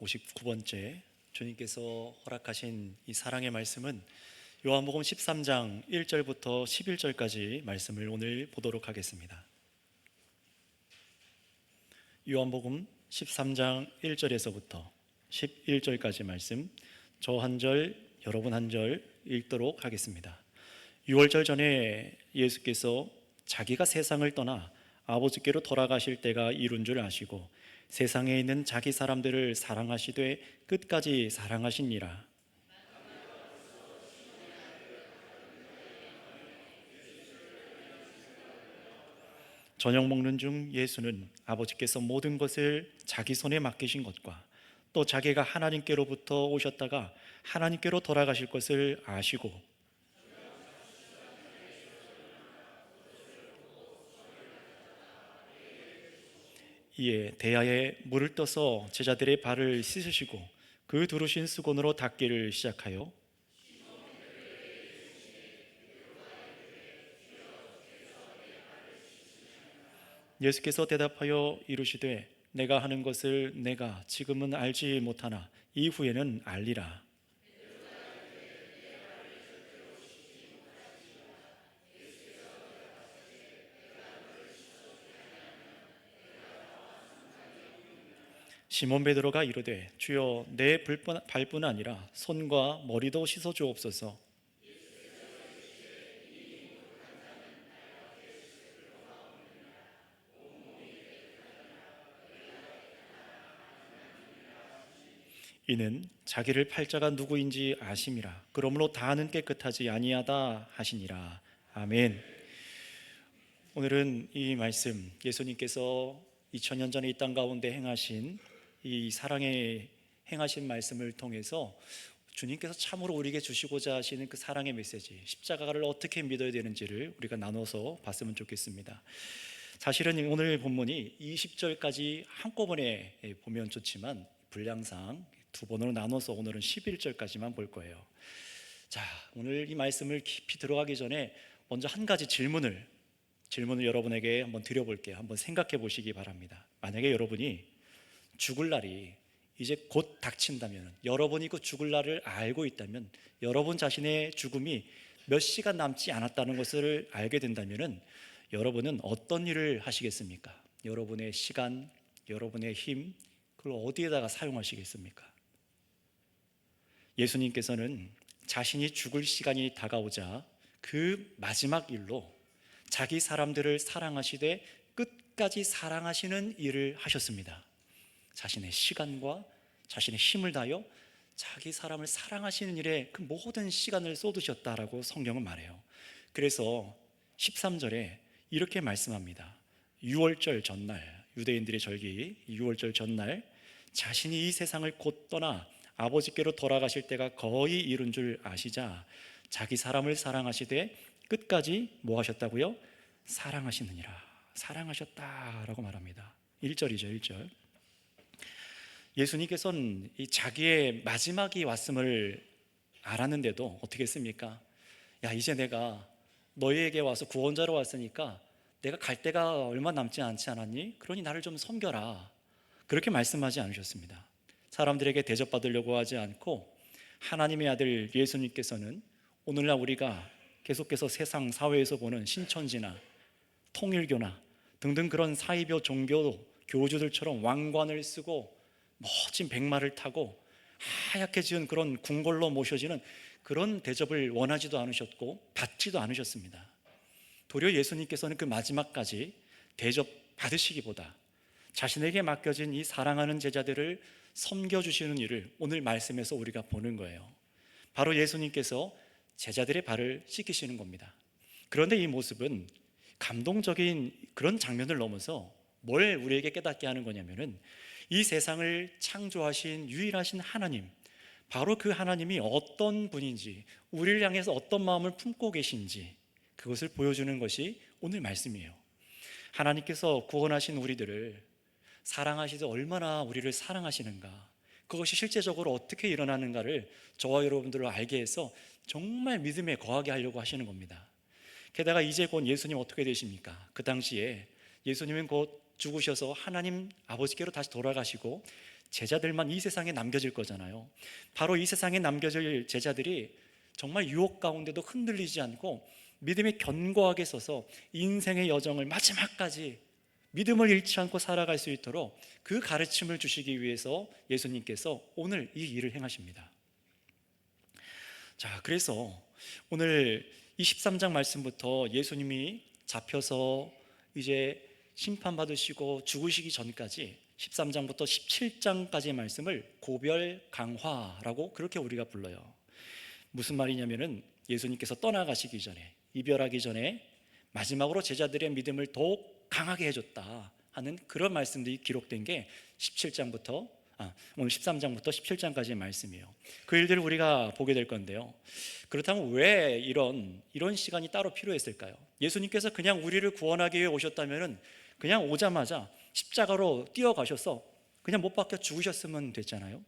59번째 주님께서 허락하신 이 사랑의 말씀은 요한복음 13장 1절부터 11절까지 말씀을 오늘 보도록 하겠습니다. 요한복음 13장 1절에서부터 11절까지 말씀, 저 한 절, 여러분 한 절 읽도록 하겠습니다. 6월절 전에 예수께서 자기가 세상을 떠나 아버지께로 돌아가실 때가 이룬 줄 아시고 세상에 있는 자기 사람들을 사랑하시되 끝까지 사랑하시니라. 저녁 먹는 중 예수는 아버지께서 모든 것을 자기 손에 맡기신 것과 또 자기가 하나님께로부터 오셨다가 하나님께로 돌아가실 것을 아시고 이에 대야에 물을 떠서 제자들의 발을 씻으시고 그 두르신 수건으로 닦기를 시작하여 예수께서 대답하여 이르시되 내가 하는 것을 내가 지금은 알지 못하나 이후에는 알리라. 시몬 베드로가 이르되 주여 내 발뿐 아니라 손과 머리도 씻어 주옵소서. 이는 자기를 팔자가 누구인지 아심이라. 그러므로 다하는 깨끗하지 아니하다 하시니라. 아멘. 오늘은 이 말씀, 예수님께서 2000년 전에 이 땅 가운데 행하신 이 사랑의 행하신 말씀을 통해서 주님께서 참으로 우리에게 주시고자 하시는 그 사랑의 메시지, 십자가를 어떻게 믿어야 되는지를 우리가 나눠서 봤으면 좋겠습니다. 사실은 오늘 본문이 20절까지 한꺼번에 보면 좋지만 분량상 두 번으로 나눠서 오늘은 11절까지만 볼 거예요. 자, 오늘 이 말씀을 깊이 들어가기 전에 먼저 한 가지 질문을 여러분에게 한번 드려볼게요. 한번 생각해 보시기 바랍니다. 만약에 여러분이 죽을 날이 이제 곧 닥친다면, 여러분이 그 죽을 날을 알고 있다면, 여러분 자신의 죽음이 몇 시간 남지 않았다는 것을 알게 된다면 여러분은 어떤 일을 하시겠습니까? 여러분의 시간, 여러분의 힘, 그걸 어디에다가 사용하시겠습니까? 예수님께서는 자신이 죽을 시간이 다가오자 그 마지막 일로 자기 사람들을 사랑하시되 끝까지 사랑하시는 일을 하셨습니다. 자신의 시간과 자신의 힘을 다하여 자기 사람을 사랑하시는 일에 그 모든 시간을 쏟으셨다라고 성경은 말해요. 그래서 13절에 이렇게 말씀합니다. 6월절 전날, 유대인들의 절기 6월절 전날 자신이 이 세상을 곧 떠나 아버지께로 돌아가실 때가 거의 이룬 줄 아시자 자기 사람을 사랑하시되 끝까지 뭐 하셨다고요? 사랑하시느니라. 사랑하셨다라고 말합니다. 1절이죠, 1절. 예수님께서는 이 자기의 마지막이 왔음을 알았는데도 어떻게 했습니까? 야, 이제 내가 너희에게 와서 구원자로 왔으니까 내가 갈 때가 얼마 남지 않지 않았니? 그러니 나를 좀 섬겨라. 그렇게 말씀하지 않으셨습니다. 사람들에게 대접받으려고 하지 않고 하나님의 아들 예수님께서는 오늘날 우리가 계속해서 세상 사회에서 보는 신천지나 통일교나 등등 그런 사이비 종교 교주들처럼 왕관을 쓰고 멋진 백마를 타고 하얗게 지은 그런 궁궐로 모셔지는 그런 대접을 원하지도 않으셨고 받지도 않으셨습니다. 도리어 예수님께서는 그 마지막까지 대접 받으시기보다 자신에게 맡겨진 이 사랑하는 제자들을 섬겨주시는 일을 오늘 말씀에서 우리가 보는 거예요. 바로 예수님께서 제자들의 발을 씻기시는 겁니다. 그런데 이 모습은 감동적인 그런 장면을 넘어서 뭘 우리에게 깨닫게 하는 거냐면은 이 세상을 창조하신 유일하신 하나님, 바로 그 하나님이 어떤 분인지, 우리를 향해서 어떤 마음을 품고 계신지 그것을 보여주는 것이 오늘 말씀이에요. 하나님께서 구원하신 우리들을 사랑하시듯 얼마나 우리를 사랑하시는가, 그것이 실제적으로 어떻게 일어나는가를 저와 여러분들을 알게 해서 정말 믿음에 거하게 하려고 하시는 겁니다. 게다가 이제 곧 예수님 어떻게 되십니까? 그 당시에 예수님은 곧 죽으셔서 하나님 아버지께로 다시 돌아가시고 제자들만 이 세상에 남겨질 거잖아요. 바로 이 세상에 남겨질 제자들이 정말 유혹 가운데도 흔들리지 않고 믿음에 견고하게 서서 인생의 여정을 마지막까지 믿음을 잃지 않고 살아갈 수 있도록 그 가르침을 주시기 위해서 예수님께서 오늘 이 일을 행하십니다. 자, 그래서 오늘 23장 말씀부터 예수님이 잡혀서 이제 심판받으시고 죽으시기 전까지 13장부터 17장까지의 말씀을 고별 강화라고 그렇게 우리가 불러요. 무슨 말이냐면은 예수님께서 떠나가시기 전에, 이별하기 전에 마지막으로 제자들의 믿음을 더욱 강하게 해줬다 하는 그런 말씀들이 기록된 게 17장부터 오늘 13장부터 17장까지의 말씀이에요. 그 일들을 우리가 보게 될 건데요. 그렇다면 왜 이런 시간이 따로 필요했을까요? 예수님께서 그냥 우리를 구원하기 위해 오셨다면 그냥 오자마자 십자가로 뛰어가셔서 그냥 못 박혀 죽으셨으면 됐잖아요.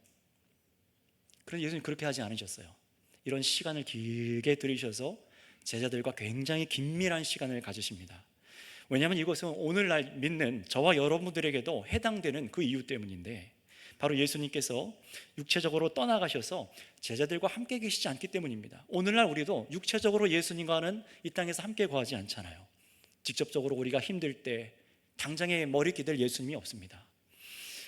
그런데 예수님 그렇게 하지 않으셨어요. 이런 시간을 길게 들이셔서 제자들과 굉장히 긴밀한 시간을 가지십니다. 왜냐하면 이것은 오늘날 믿는 저와 여러분들에게도 해당되는 그 이유 때문인데, 바로 예수님께서 육체적으로 떠나가셔서 제자들과 함께 계시지 않기 때문입니다. 오늘날 우리도 육체적으로 예수님과는 이 땅에서 함께 거하지 않잖아요. 직접적으로 우리가 힘들 때 당장에 머리 기댈 예수님이 없습니다.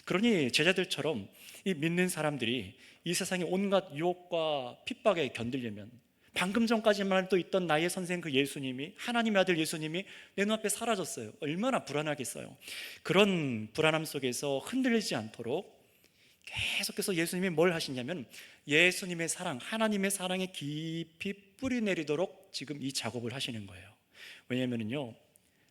그러니 제자들처럼 이 믿는 사람들이 이 세상의 온갖 유혹과 핍박에 견디려면, 방금 전까지만 해도 있던 나의 선생 그 예수님이, 하나님의 아들 예수님이 내 눈앞에 사라졌어요. 얼마나 불안하겠어요. 그런 불안함 속에서 흔들리지 않도록 계속해서 예수님이 뭘 하시냐면 예수님의 사랑, 하나님의 사랑에 깊이 뿌리 내리도록 지금 이 작업을 하시는 거예요. 왜냐면은요,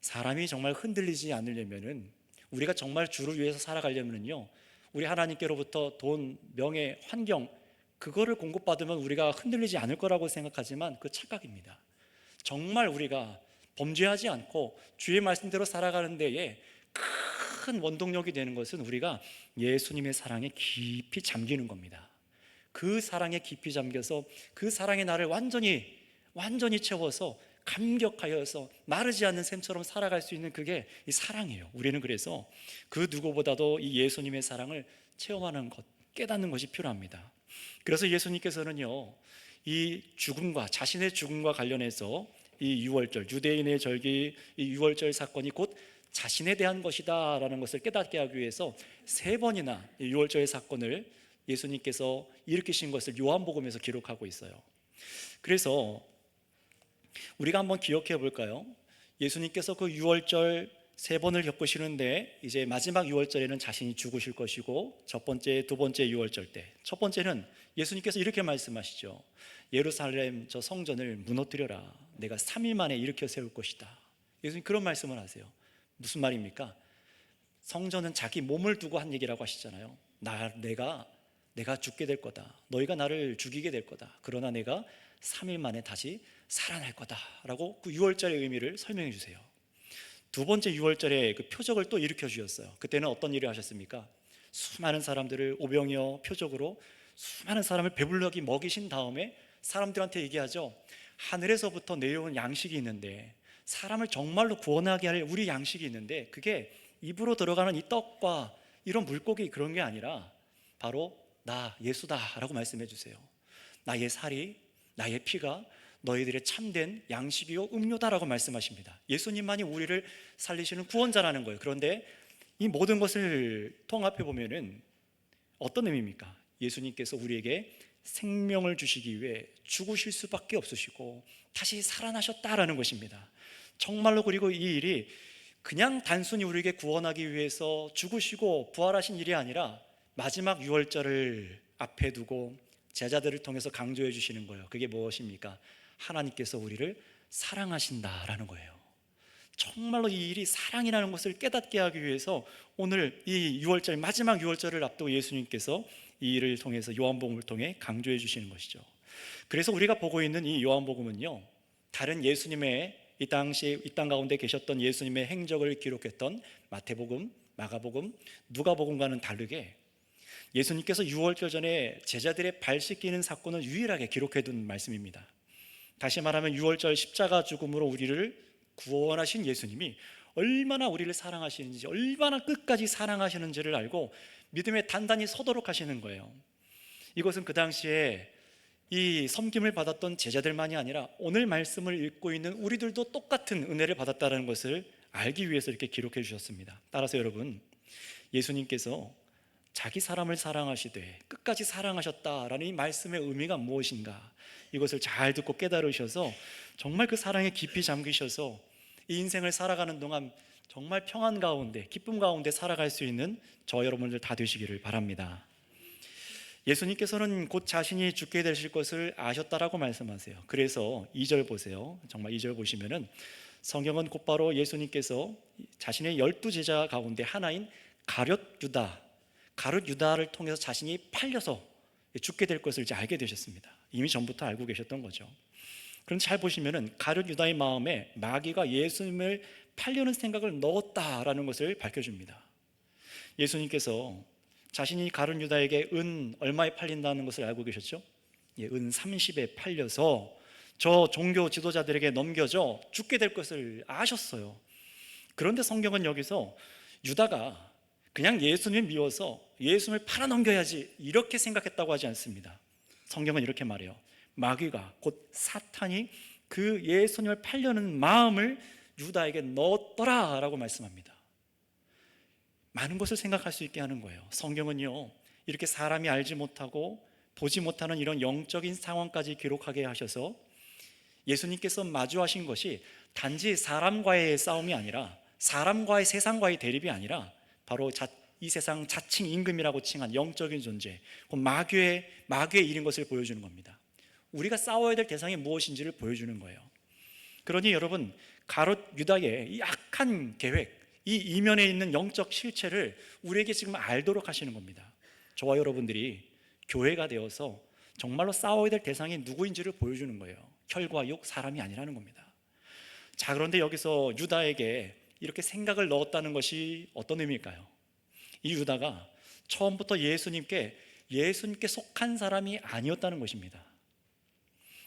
사람이 정말 흔들리지 않으려면은, 우리가 정말 주를 위해서 살아가려면은요, 우리 하나님께로부터 돈, 명예, 환경, 그거를 공급받으면 우리가 흔들리지 않을 거라고 생각하지만 그 착각입니다. 정말 우리가 범죄하지 않고 주의 말씀대로 살아가는 데에 큰 원동력이 되는 것은 우리가 예수님의 사랑에 깊이 잠기는 겁니다. 그 사랑에 깊이 잠겨서 그 사랑의 나를 완전히 채워서 감격하여서 마르지 않는 샘처럼 살아갈 수 있는 그게 이 사랑이에요. 우리는 그래서 그 누구보다도 이 예수님의 사랑을 체험하는 것, 깨닫는 것이 필요합니다. 그래서 예수님께서는요, 이 죽음과, 자신의 죽음과 관련해서 이 유월절, 유대인의 절기, 이 유월절 사건이 곧 자신에 대한 것이다 라는 것을 깨닫게 하기 위해서 3번이나 유월절 사건을 예수님께서 일으키신 것을 요한복음에서 기록하고 있어요. 그래서 우리가 한번 기억해 볼까요? 예수님께서 그 유월절 3번을 겪으시는데, 이제 마지막 유월절에는 자신이 죽으실 것이고, 첫 번째, 두 번째 유월절 때, 첫 번째는 예수님께서 이렇게 말씀하시죠. 예루살렘 저 성전을 무너뜨려라. 내가 3일 만에 일으켜 세울 것이다. 예수님 그런 말씀을 하세요. 무슨 말입니까? 성전은 자기 몸을 두고 한 얘기라고 하시잖아요. 내가 죽게 될 거다. 너희가 나를 죽이게 될 거다. 그러나 내가 3일 만에 다시 살아날 거다 라고 그 유월절의 의미를 설명해 주세요. 두 번째 유월절에 그 표적을 또 일으켜 주셨어요. 그때는 어떤 일을 하셨습니까? 수많은 사람들을 오병이어 표적으로 수많은 사람을 배불러기 먹이신 다음에 사람들한테 얘기하죠. 하늘에서부터 내려온 양식이 있는데, 사람을 정말로 구원하게 할 우리 양식이 있는데, 그게 입으로 들어가는 이 떡과 이런 물고기 그런 게 아니라 바로 나 예수다 라고 말씀해 주세요. 나의 살이, 나의 피가 너희들의 참된 양식이요 음료다라고 말씀하십니다. 예수님만이 우리를 살리시는 구원자라는 거예요. 그런데 이 모든 것을 통합해 보면은 어떤 의미입니까? 예수님께서 우리에게 생명을 주시기 위해 죽으실 수밖에 없으시고 다시 살아나셨다라는 것입니다. 정말로, 그리고 이 일이 그냥 단순히 우리에게 구원하기 위해서 죽으시고 부활하신 일이 아니라 마지막 유월절을 앞에 두고 제자들을 통해서 강조해 주시는 거예요. 그게 무엇입니까? 하나님께서 우리를 사랑하신다라는 거예요. 정말로 이 일이 사랑이라는 것을 깨닫게 하기 위해서 오늘 이 유월절, 마지막 유월절을 앞두고 예수님께서 이 일을 통해서 요한복음을 통해 강조해 주시는 것이죠. 그래서 우리가 보고 있는 이 요한복음은요, 다른 예수님의 이 당시 이 땅 가운데 계셨던 예수님의 행적을 기록했던 마태복음, 마가복음, 누가복음과는 다르게 예수님께서 유월절 전에 제자들의 발 씻기는 사건을 유일하게 기록해둔 말씀입니다. 다시 말하면 유월절 십자가 죽음으로 우리를 구원하신 예수님이 얼마나 우리를 사랑하시는지, 얼마나 끝까지 사랑하시는지를 알고 믿음에 단단히 서도록 하시는 거예요. 이것은 그 당시에 이 섬김을 받았던 제자들만이 아니라 오늘 말씀을 읽고 있는 우리들도 똑같은 은혜를 받았다는 것을 알기 위해서 이렇게 기록해 주셨습니다. 따라서 여러분, 예수님께서 자기 사람을 사랑하시되 끝까지 사랑하셨다라는 이 말씀의 의미가 무엇인가, 이것을 잘 듣고 깨달으셔서 정말 그 사랑에 깊이 잠기셔서 이 인생을 살아가는 동안 정말 평안 가운데, 기쁨 가운데 살아갈 수 있는 저 여러분들 다 되시기를 바랍니다. 예수님께서는 곧 자신이 죽게 되실 것을 아셨다라고 말씀하세요. 그래서 2절 보세요. 정말 2절 보시면은 성경은 곧바로 예수님께서 자신의 12제자 가운데 하나인 가룟 유다를 통해서 자신이 팔려서 죽게 될 것을 이제 알게 되셨습니다. 이미 전부터 알고 계셨던 거죠. 그런데 잘 보시면은 가룟 유다의 마음에 마귀가 예수님을 팔려는 생각을 넣었다라는 것을 밝혀줍니다. 예수님께서 자신이 가룟 유다에게 은 얼마에 팔린다는 것을 알고 계셨죠? 은 30에 팔려서 저 종교 지도자들에게 넘겨져 죽게 될 것을 아셨어요. 그런데 성경은 여기서 유다가 그냥 예수님을 미워서 예수님을 팔아넘겨야지 이렇게 생각했다고 하지 않습니다. 성경은 이렇게 말해요. 마귀가, 곧 사탄이 그 예수님을 팔려는 마음을 유다에게 넣었더라라고 말씀합니다. 많은 것을 생각할 수 있게 하는 거예요. 성경은요, 이렇게 사람이 알지 못하고 보지 못하는 이런 영적인 상황까지 기록하게 하셔서 예수님께서 마주하신 것이 단지 사람과의 싸움이 아니라, 사람과의, 세상과의 대립이 아니라 바로 이 세상 자칭 임금이라고 칭한 영적인 존재, 마귀의 일인 것을 보여주는 겁니다. 우리가 싸워야 될 대상이 무엇인지를 보여주는 거예요. 그러니 여러분, 가룟 유다의 이 악한 계획, 이 이면에 있는 영적 실체를 우리에게 지금 알도록 하시는 겁니다. 저와 여러분들이 교회가 되어서 정말로 싸워야 될 대상이 누구인지를 보여주는 거예요. 혈과 육, 사람이 아니라는 겁니다. 자, 그런데 여기서 유다에게 이렇게 생각을 넣었다는 것이 어떤 의미일까요? 이 유다가 처음부터 예수님께 속한 사람이 아니었다는 것입니다.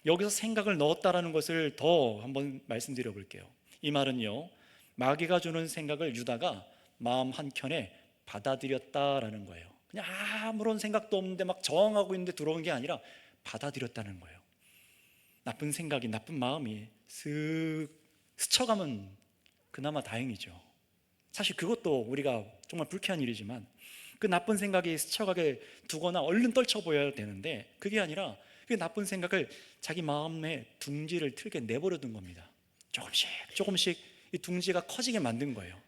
여기서 생각을 넣었다는 것을 더 한번 말씀드려 볼게요. 이 말은요, 마귀가 주는 생각을 유다가 마음 한켠에 받아들였다라는 거예요. 그냥 아무런 생각도 없는데 막 저항하고 있는데 들어온 게 아니라 받아들였다는 거예요. 나쁜 생각이, 나쁜 마음이 슥 스쳐가면 그나마 다행이죠. 사실 그것도 우리가 정말 불쾌한 일이지만 그 나쁜 생각이 스쳐가게 두거나 얼른 떨쳐보여야 되는데 그게 아니라 그 나쁜 생각을 자기 마음의 둥지를 틀게 내버려 둔 겁니다. 조금씩 이 둥지가 커지게 만든 거예요.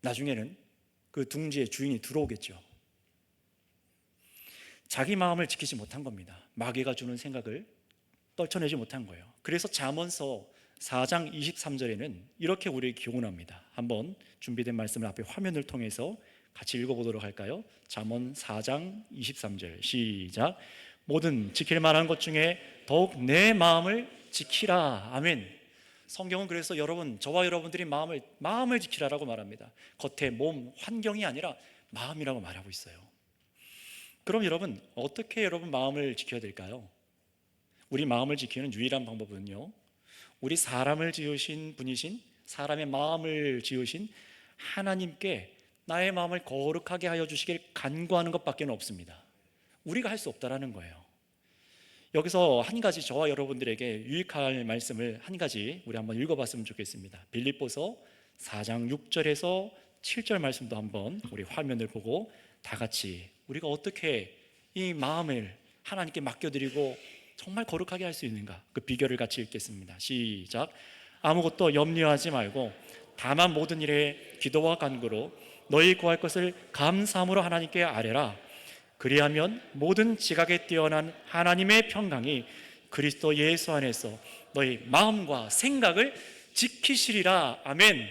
나중에는 그 둥지의 주인이 들어오겠죠. 자기 마음을 지키지 못한 겁니다. 마귀가 주는 생각을 떨쳐내지 못한 거예요. 그래서 잠언서 4장 23절에는 이렇게 우리에게 교훈합니다. 한번 준비된 말씀을 앞에 화면을 통해서 같이 읽어보도록 할까요? 잠언 4장 23절 시작. 모든 지킬 만한 것 중에 더욱 내 마음을 지키라. 아멘. 성경은 그래서 저와 여러분들이 마음을 지키라라고 말합니다. 겉의 몸, 환경이 아니라 마음이라고 말하고 있어요. 그럼 여러분, 어떻게 마음을 지켜야 될까요? 우리 마음을 지키는 유일한 방법은요, 우리 사람을 지으신 분이신, 사람의 마음을 지으신 하나님께 나의 마음을 거룩하게 하여 주시길 간구하는 것밖에 없습니다. 우리가 할 수 없다라는 거예요. 여기서 한 가지 저와 여러분들에게 유익할 말씀을 한 가지 우리 한번 읽어봤으면 좋겠습니다. 빌립보서 4장 6절에서 7절 말씀도 한번 우리 화면을 보고 다 같이 우리가 어떻게 이 마음을 하나님께 맡겨드리고 정말 거룩하게 할 수 있는가, 그 비결을 같이 읽겠습니다. 시작. 아무것도 염려하지 말고 다만 모든 일에 기도와 간구로 너희 구할 것을 감사함으로 하나님께 아뢰라. 그리하면 모든 지각에 뛰어난 하나님의 평강이 그리스도 예수 안에서 너희 마음과 생각을 지키시리라. 아멘.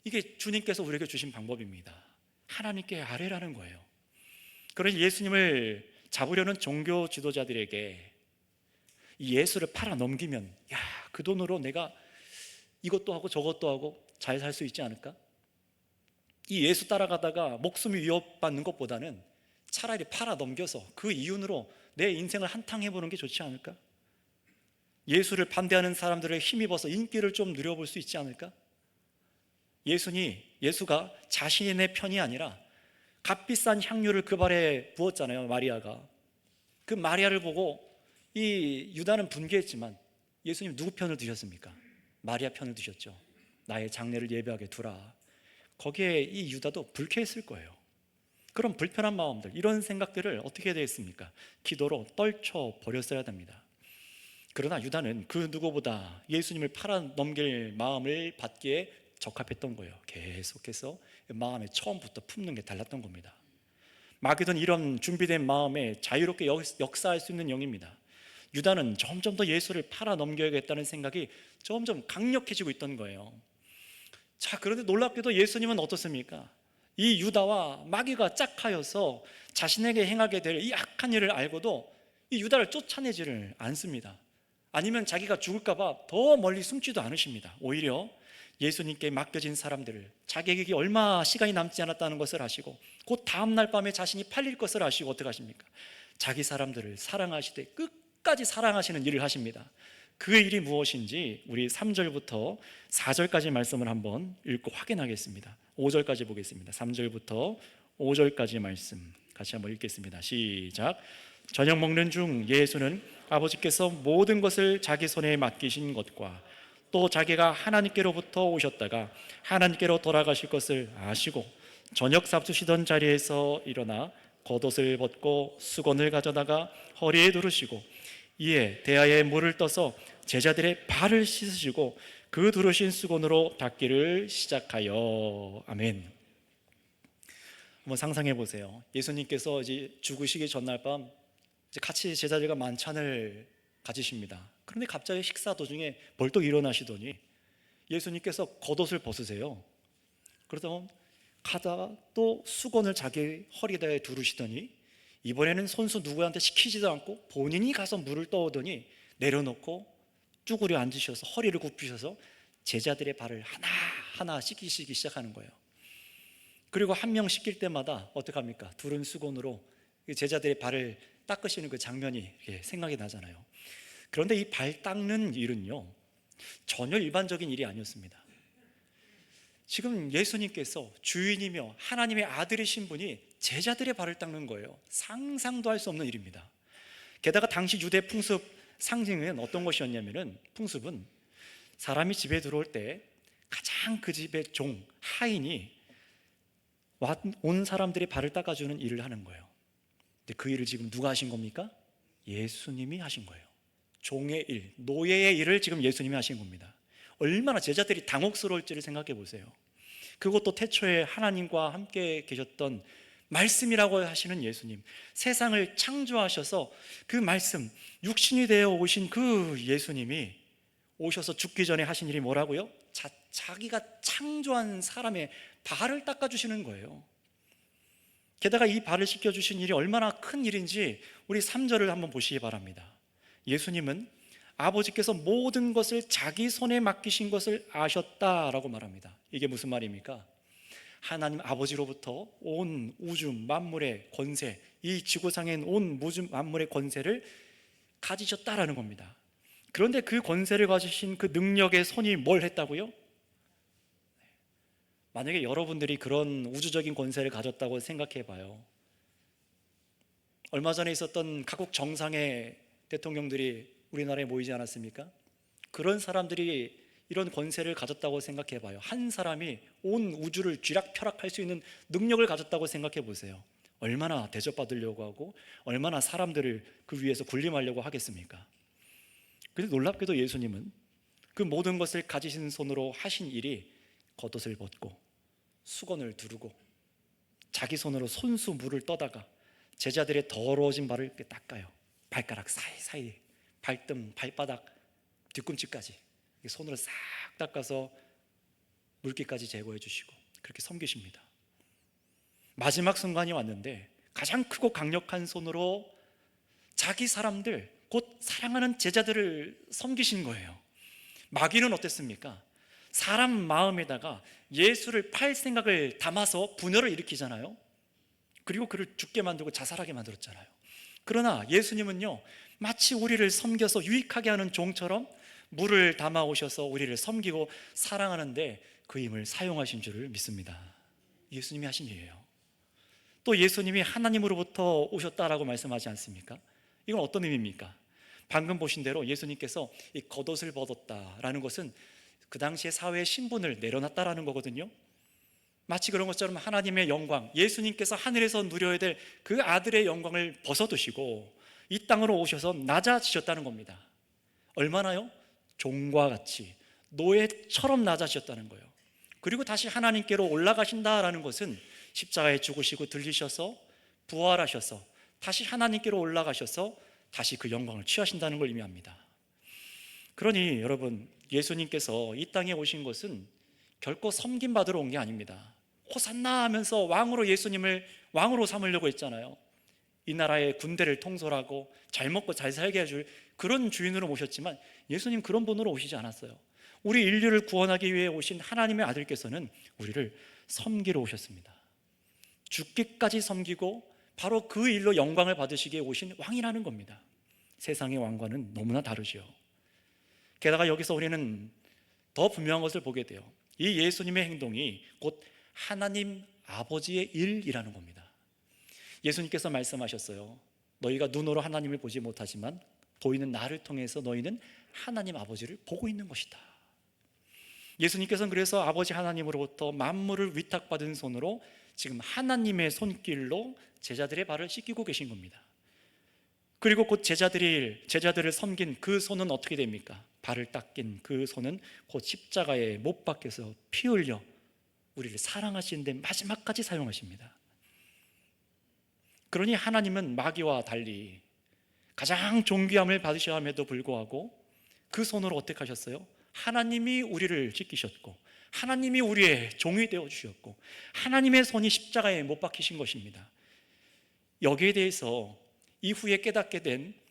이게 주님께서 우리에게 주신 방법입니다. 하나님께 아뢰라는 거예요. 그러니 예수님을 잡으려는 종교 지도자들에게 이 예수를 팔아 넘기면, 그 돈으로 내가 이것도 하고 저것도 하고 잘 살 수 있지 않을까? 이 예수 따라가다가 목숨이 위협받는 것보다는 차라리 팔아 넘겨서 그 이윤으로 내 인생을 한탕 해보는 게 좋지 않을까? 예수를 반대하는 사람들을 힘입어서 인기를 좀 누려볼 수 있지 않을까? 예수가 자신의 편이 아니라 값비싼 향유를 그 발에 부었잖아요, 마리아가. 그 마리아를 보고 이 유다는 분개했지만 예수님 누구 편을 드셨습니까? 마리아 편을 드셨죠. 나의 장례를 예배하게 두라. 거기에 이 유다도 불쾌했을 거예요. 그런 불편한 마음들, 이런 생각들을 어떻게 해야 되겠습니까? 기도로 떨쳐 버렸어야 됩니다. 그러나 유다는 그 누구보다 예수님을 팔아 넘길 마음을 받기에 적합했던 거예요. 계속해서 마음에 처음부터 품는 게 달랐던 겁니다. 마귀는 이런 준비된 마음에 자유롭게 역사할 수 있는 영입니다. 유다는 점점 더 예수를 팔아 넘겨야겠다는 생각이 점점 강력해지고 있던 거예요. 자, 그런데 놀랍게도 예수님은 어떻습니까? 이 유다와 마귀가 짝하여서 자신에게 행하게 될 이 악한 일을 알고도 이 유다를 쫓아내지를 않습니다. 아니면 자기가 죽을까봐 더 멀리 숨지도 않으십니다. 오히려 예수님께 맡겨진 사람들을, 자기에게 얼마 시간이 남지 않았다는 것을 아시고 곧 다음날 밤에 자신이 팔릴 것을 아시고 어떻게 하십니까? 자기 사람들을 사랑하시되 끝까지 사랑하시는 일을 하십니다. 그 일이 무엇인지 우리 3절부터 4절까지 말씀을 한번 읽고 확인하겠습니다. 5절까지 보겠습니다. 3절부터 5절까지 말씀 같이 한번 읽겠습니다. 시작. 저녁 먹는 중 예수는 아버지께서 모든 것을 자기 손에 맡기신 것과 또 자기가 하나님께로부터 오셨다가 하나님께로 돌아가실 것을 아시고 저녁 잡수시던 자리에서 일어나 겉옷을 벗고 수건을 가져다가 허리에 두르시고 이에 대야에 물을 떠서 제자들의 발을 씻으시고 그 두르신 수건으로 닦기를 시작하여. 아멘. 한번 상상해 보세요. 예수님께서 이제 죽으시기 전날 밤 이제 같이 제자들과 만찬을 가지십니다. 그런데 갑자기 식사 도중에 벌떡 일어나시더니 예수님께서 겉옷을 벗으세요. 그러다 가다가 또 수건을 자기 허리에 두르시더니 이번에는 손수 누구한테 시키지도 않고 본인이 가서 물을 떠오더니 내려놓고 쭈그려 앉으셔서 허리를 굽히셔서 제자들의 발을 하나하나 씻기시기 시작하는 거예요. 그리고 한 명 씻길 때마다 어떻게 합니까? 두른 수건으로 제자들의 발을 닦으시는 그 장면이 생각이 나잖아요. 그런데 이 발 닦는 일은요, 전혀 일반적인 일이 아니었습니다. 지금 예수님께서 주인이며 하나님의 아들이신 분이 제자들의 발을 닦는 거예요. 상상도 할 수 없는 일입니다. 게다가 당시 유대 풍습 상징은 어떤 것이었냐면은, 풍습은 사람이 집에 들어올 때 가장 그 집의 종, 하인이 온 사람들의 발을 닦아주는 일을 하는 거예요. 근데 그 일을 지금 누가 하신 겁니까? 예수님이 하신 거예요. 종의 일, 노예의 일을 지금 예수님이 하신 겁니다. 얼마나 제자들이 당혹스러울지를 생각해 보세요. 그것도 태초에 하나님과 함께 계셨던 말씀이라고 하시는 예수님, 세상을 창조하셔서 그 말씀, 육신이 되어 오신 그 예수님이 오셔서 죽기 전에 하신 일이 뭐라고요? 자기가 창조한 사람의 발을 닦아주시는 거예요. 게다가 이 발을 씻겨주신 일이 얼마나 큰 일인지 우리 3절을 한번 보시기 바랍니다. 예수님은 아버지께서 모든 것을 자기 손에 맡기신 것을 아셨다라고 말합니다. 이게 무슨 말입니까? 하나님 아버지로부터 온 우주 만물의 권세, 이 지구상에 온 우주 만물의 권세를 가지셨다라는 겁니다. 그런데 그 권세를 가지신 그 능력의 손이 뭘 했다고요? 만약에 여러분들이 그런 우주적인 권세를 가졌다고 생각해 봐요. 얼마 전에 있었던 각국 정상의 대통령들이 우리나라에 모이지 않았습니까? 그런 사람들이 이런 권세를 가졌다고 생각해 봐요. 한 사람이 온 우주를 쥐락펴락할 수 있는 능력을 가졌다고 생각해 보세요. 얼마나 대접받으려고 하고 얼마나 사람들을 그 위에서 군림하려고 하겠습니까? 그런데 놀랍게도 예수님은 그 모든 것을 가지신 손으로 하신 일이 겉옷을 벗고 수건을 두르고 자기 손으로 손수 물을 떠다가 제자들의 더러워진 발을 이렇게 닦아요. 발가락 사이사이, 발등, 발바닥, 뒤꿈치까지 손으로 싹 닦아서 물기까지 제거해 주시고 그렇게 섬기십니다. 마지막 순간이 왔는데 가장 크고 강력한 손으로 자기 사람들, 곧 사랑하는 제자들을 섬기신 거예요. 마귀는 어땠습니까? 사람 마음에다가 예수를 팔 생각을 담아서 분열을 일으키잖아요. 그리고 그를 죽게 만들고 자살하게 만들었잖아요. 그러나 예수님은요, 마치 우리를 섬겨서 유익하게 하는 종처럼 물을 담아 오셔서 우리를 섬기고 사랑하는데 그 힘을 사용하신 줄을 믿습니다. 예수님이 하신 일이에요. 또 예수님이 하나님으로부터 오셨다라고 말씀하지 않습니까? 이건 어떤 의미입니까? 방금 보신 대로 예수님께서 이 겉옷을 벗었다라는 것은 그 당시의 사회의 신분을 내려놨다라는 거거든요. 마치 그런 것처럼 하나님의 영광, 예수님께서 하늘에서 누려야 될 그 아들의 영광을 벗어두시고 이 땅으로 오셔서 낮아지셨다는 겁니다. 얼마나요? 종과 같이 노예처럼 낮아지셨다는 거예요. 그리고 다시 하나님께로 올라가신다라는 것은 십자가에 죽으시고 들리셔서 부활하셔서 다시 하나님께로 올라가셔서 다시 그 영광을 취하신다는 걸 의미합니다. 그러니 여러분, 예수님께서 이 땅에 오신 것은 결코 섬김받으러 온 게 아닙니다. 호산나 하면서 왕으로 예수님을 왕으로 삼으려고 했잖아요. 이 나라의 군대를 통솔하고 잘 먹고 잘 살게 해줄 그런 주인으로 모셨지만 예수님 그런 분으로 오시지 않았어요. 우리 인류를 구원하기 위해 오신 하나님의 아들께서는 우리를 섬기러 오셨습니다. 죽기까지 섬기고 바로 그 일로 영광을 받으시기에 오신 왕이라는 겁니다. 세상의 왕과는 너무나 다르죠. 게다가 여기서 우리는 더 분명한 것을 보게 돼요. 이 예수님의 행동이 곧 하나님 아버지의 일이라는 겁니다. 예수님께서 말씀하셨어요. 너희가 눈으로 하나님을 보지 못하지만 보이는 나를 통해서 너희는 하나님 아버지를 보고 있는 것이다. 예수님께서는 그래서 아버지 하나님으로부터 만물을 위탁받은 손으로 지금 하나님의 손길로 제자들의 발을 씻기고 계신 겁니다. 그리고 곧 제자들을 섬긴 그 손은 어떻게 됩니까? 발을 닦인 그 손은 곧 십자가에 못 박혀서 피 흘려 우리를 사랑하시는데 마지막까지 사용하십니다. 그러니 하나님은 마귀와 달리 가장 존귀함을 받으셔야 함에도 불구하고 그 손으로 어떻게 하셨어요? 하나님이 우리를 지키셨고 하나님이 우리의 종이 되어주셨고 하나님의 손이 십자가에 못 박히신 것입니다. 여기에 대해서 이후에 깨닫게 된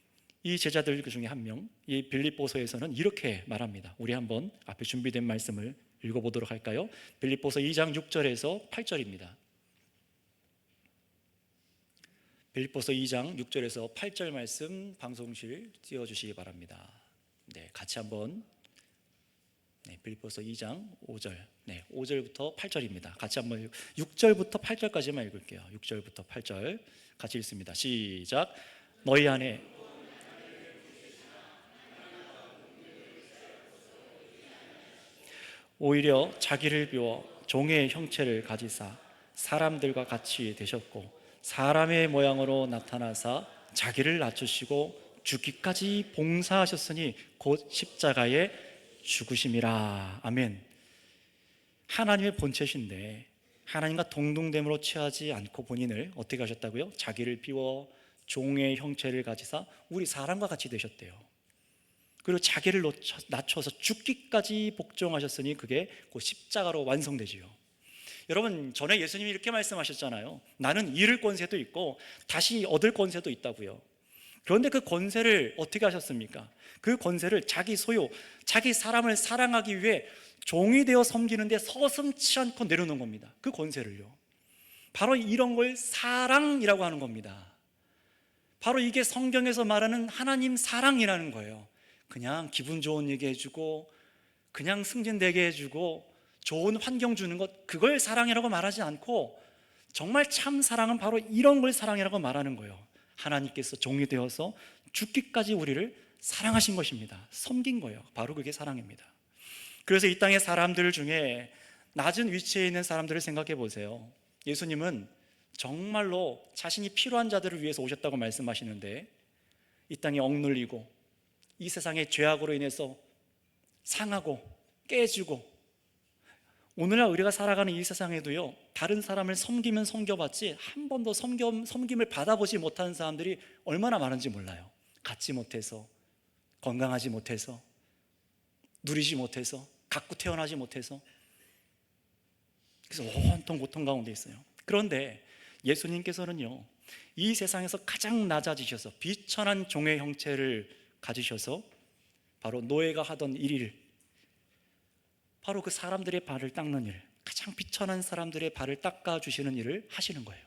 이 제자들 중에 한 명, 이 빌립보서에서는 이렇게 말합니다. 우리 한번 앞에 준비된 말씀을 읽어보도록 할까요? 빌립보서 2장 6절에서 8절입니다. 빌립보서 2장 6절에서 8절 말씀 방송실 띄워주시기 바랍니다. 네, 같이 한번. 빌립보서 2장 5절, 5절부터 8절입니다. 같이 한번 6절부터 8절까지만 읽을게요. 6절부터 8절 같이 읽습니다. 시작. 너희 안에 오히려 자기를 비워 종의 형체를 가지사 사람들과 같이 되셨고 사람의 모양으로 나타나사 자기를 낮추시고 죽기까지 봉사하셨으니 곧 십자가에 죽으심이라. 아멘. 하나님의 본체신데 하나님과 동등됨으로 취하지 않고 본인을 어떻게 하셨다고요? 자기를 비워 종의 형체를 가지사 우리 사람과 같이 되셨대요. 그리고 자기를 낮춰서 죽기까지 복종하셨으니 그게 곧 십자가로 완성되지요. 여러분, 전에 예수님이 이렇게 말씀하셨잖아요. 나는 잃을 권세도 있고 다시 얻을 권세도 있다고요. 그런데 그 권세를 어떻게 하셨습니까? 그 권세를 자기 소유, 자기 사람을 사랑하기 위해 종이 되어 섬기는데 서슴지 않고 내려놓은 겁니다. 그 권세를요. 바로 이런 걸 사랑이라고 하는 겁니다. 바로 이게 성경에서 말하는 하나님 사랑이라는 거예요. 그냥 기분 좋은 얘기 해주고 그냥 승진되게 해주고 좋은 환경 주는 것, 그걸 사랑이라고 말하지 않고 정말 참 사랑은 바로 이런 걸 사랑이라고 말하는 거예요. 하나님께서 종이 되어서 죽기까지 우리를 사랑하신 것입니다. 섬긴 거예요. 바로 그게 사랑입니다. 그래서 이 땅의 사람들 중에 낮은 위치에 있는 사람들을 생각해 보세요. 예수님은 정말로 자신이 필요한 자들을 위해서 오셨다고 말씀하시는데 이 땅에 억눌리고 이 세상의 죄악으로 인해서 상하고 깨지고 오늘날 우리가 살아가는 이 세상에도요, 다른 사람을 섬기면 섬겨봤지 한 번도 섬김을 받아보지 못하는 사람들이 얼마나 많은지 몰라요. 갖지 못해서, 건강하지 못해서, 누리지 못해서, 갖고 태어나지 못해서, 그래서 온통 고통 가운데 있어요. 그런데 예수님께서는요, 이 세상에서 가장 낮아지셔서 비천한 종의 형체를 가지셔서 바로 노예가 하던 일, 바로 그 사람들의 발을 닦는 일, 가장 비천한 사람들의 발을 닦아주시는 일을 하시는 거예요.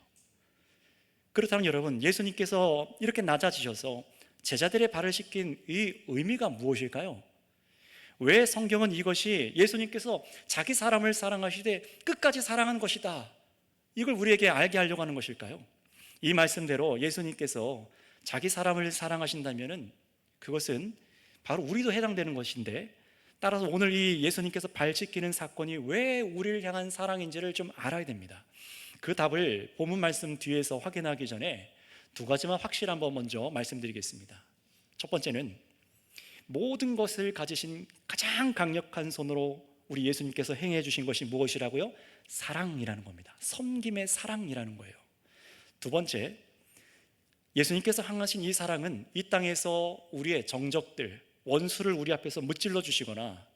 그렇다면 여러분, 예수님께서 이렇게 낮아지셔서 제자들의 발을 씻긴 이 의미가 무엇일까요? 왜 성경은 이것이 예수님께서 자기 사람을 사랑하시되 끝까지 사랑한 것이다 이걸 우리에게 알게 하려고 하는 것일까요? 이 말씀대로 예수님께서 자기 사람을 사랑하신다면 그것은 바로 우리도 해당되는 것인데, 따라서 오늘 이 예수님께서 발짓기는 사건이 왜 우리를 향한 사랑인지를 좀 알아야 됩니다. 그 답을 본문 말씀 뒤에서 확인하기 전에 두 가지만 확실히 한번 먼저 말씀드리겠습니다. 첫 번째는 모든 것을 가지신 가장 강력한 손으로 우리 예수님께서 행해 주신 것이 무엇이라고요? 사랑이라는 겁니다. 섬김의 사랑이라는 거예요. 두 번째, 예수님께서 향하신 이 사랑은 이 땅에서 우리의 정적들, 원수를 우리 앞에서 무찔러 주시거나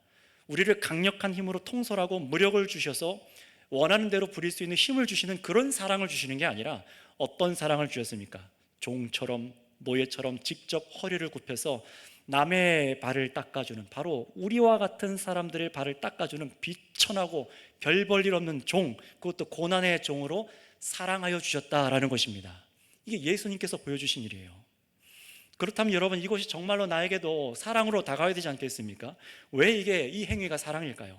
우리를 강력한 힘으로 통솔하고 무력을 주셔서 원하는 대로 부릴 수 있는 힘을 주시는 그런 사랑을 주시는 게 아니라 어떤 사랑을 주셨습니까? 종처럼, 노예처럼 직접 허리를 굽혀서 남의 발을 닦아주는, 바로 우리와 같은 사람들의 발을 닦아주는 비천하고 별 볼 일 없는 종, 그것도 고난의 종으로 사랑하여 주셨다라는 것입니다. 이게 예수님께서 보여주신 일이에요. 그렇다면 여러분, 이것이 정말로 나에게도 사랑으로 다가와야 되지 않겠습니까? 왜 이 행위가 사랑일까요?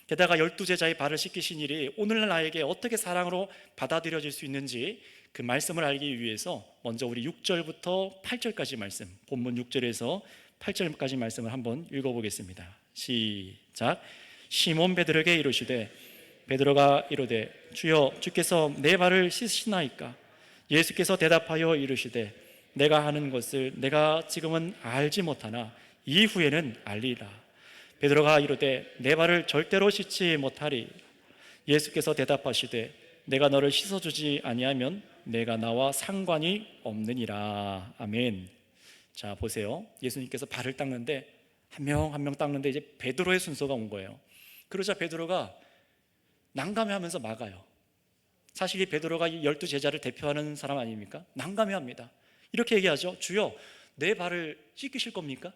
게다가 12제자의 발을 씻기신 일이 오늘날 나에게 어떻게 사랑으로 받아들여질 수 있는지 그 말씀을 알기 위해서 먼저 우리 6절부터 8절까지 말씀, 본문 6절에서 8절까지 말씀을 한번 읽어보겠습니다. 시작. 시몬 베드로에게 이르시되, 베드로가 이르되 주여, 주께서 내 발을 씻으시나이까? 예수께서 대답하여 이르시되, 내가 하는 것을 내가 지금은 알지 못하나 이후에는 알리라. 베드로가 이르되 내 발을 절대로 씻지 못하리. 예수께서 대답하시되, 내가 너를 씻어주지 아니하면 내가 나와 상관이 없느니라. 아멘. 자, 보세요. 예수님께서 발을 닦는데 한 명 한 명 닦는데 이제 베드로의 순서가 온 거예요. 그러자 베드로가 난감해하면서 막아요. 사실 이 베드로가 이 12제자를 대표하는 사람 아닙니까? 난감해합니다. 이렇게 얘기하죠. 주여, 내 발을 씻기실 겁니까?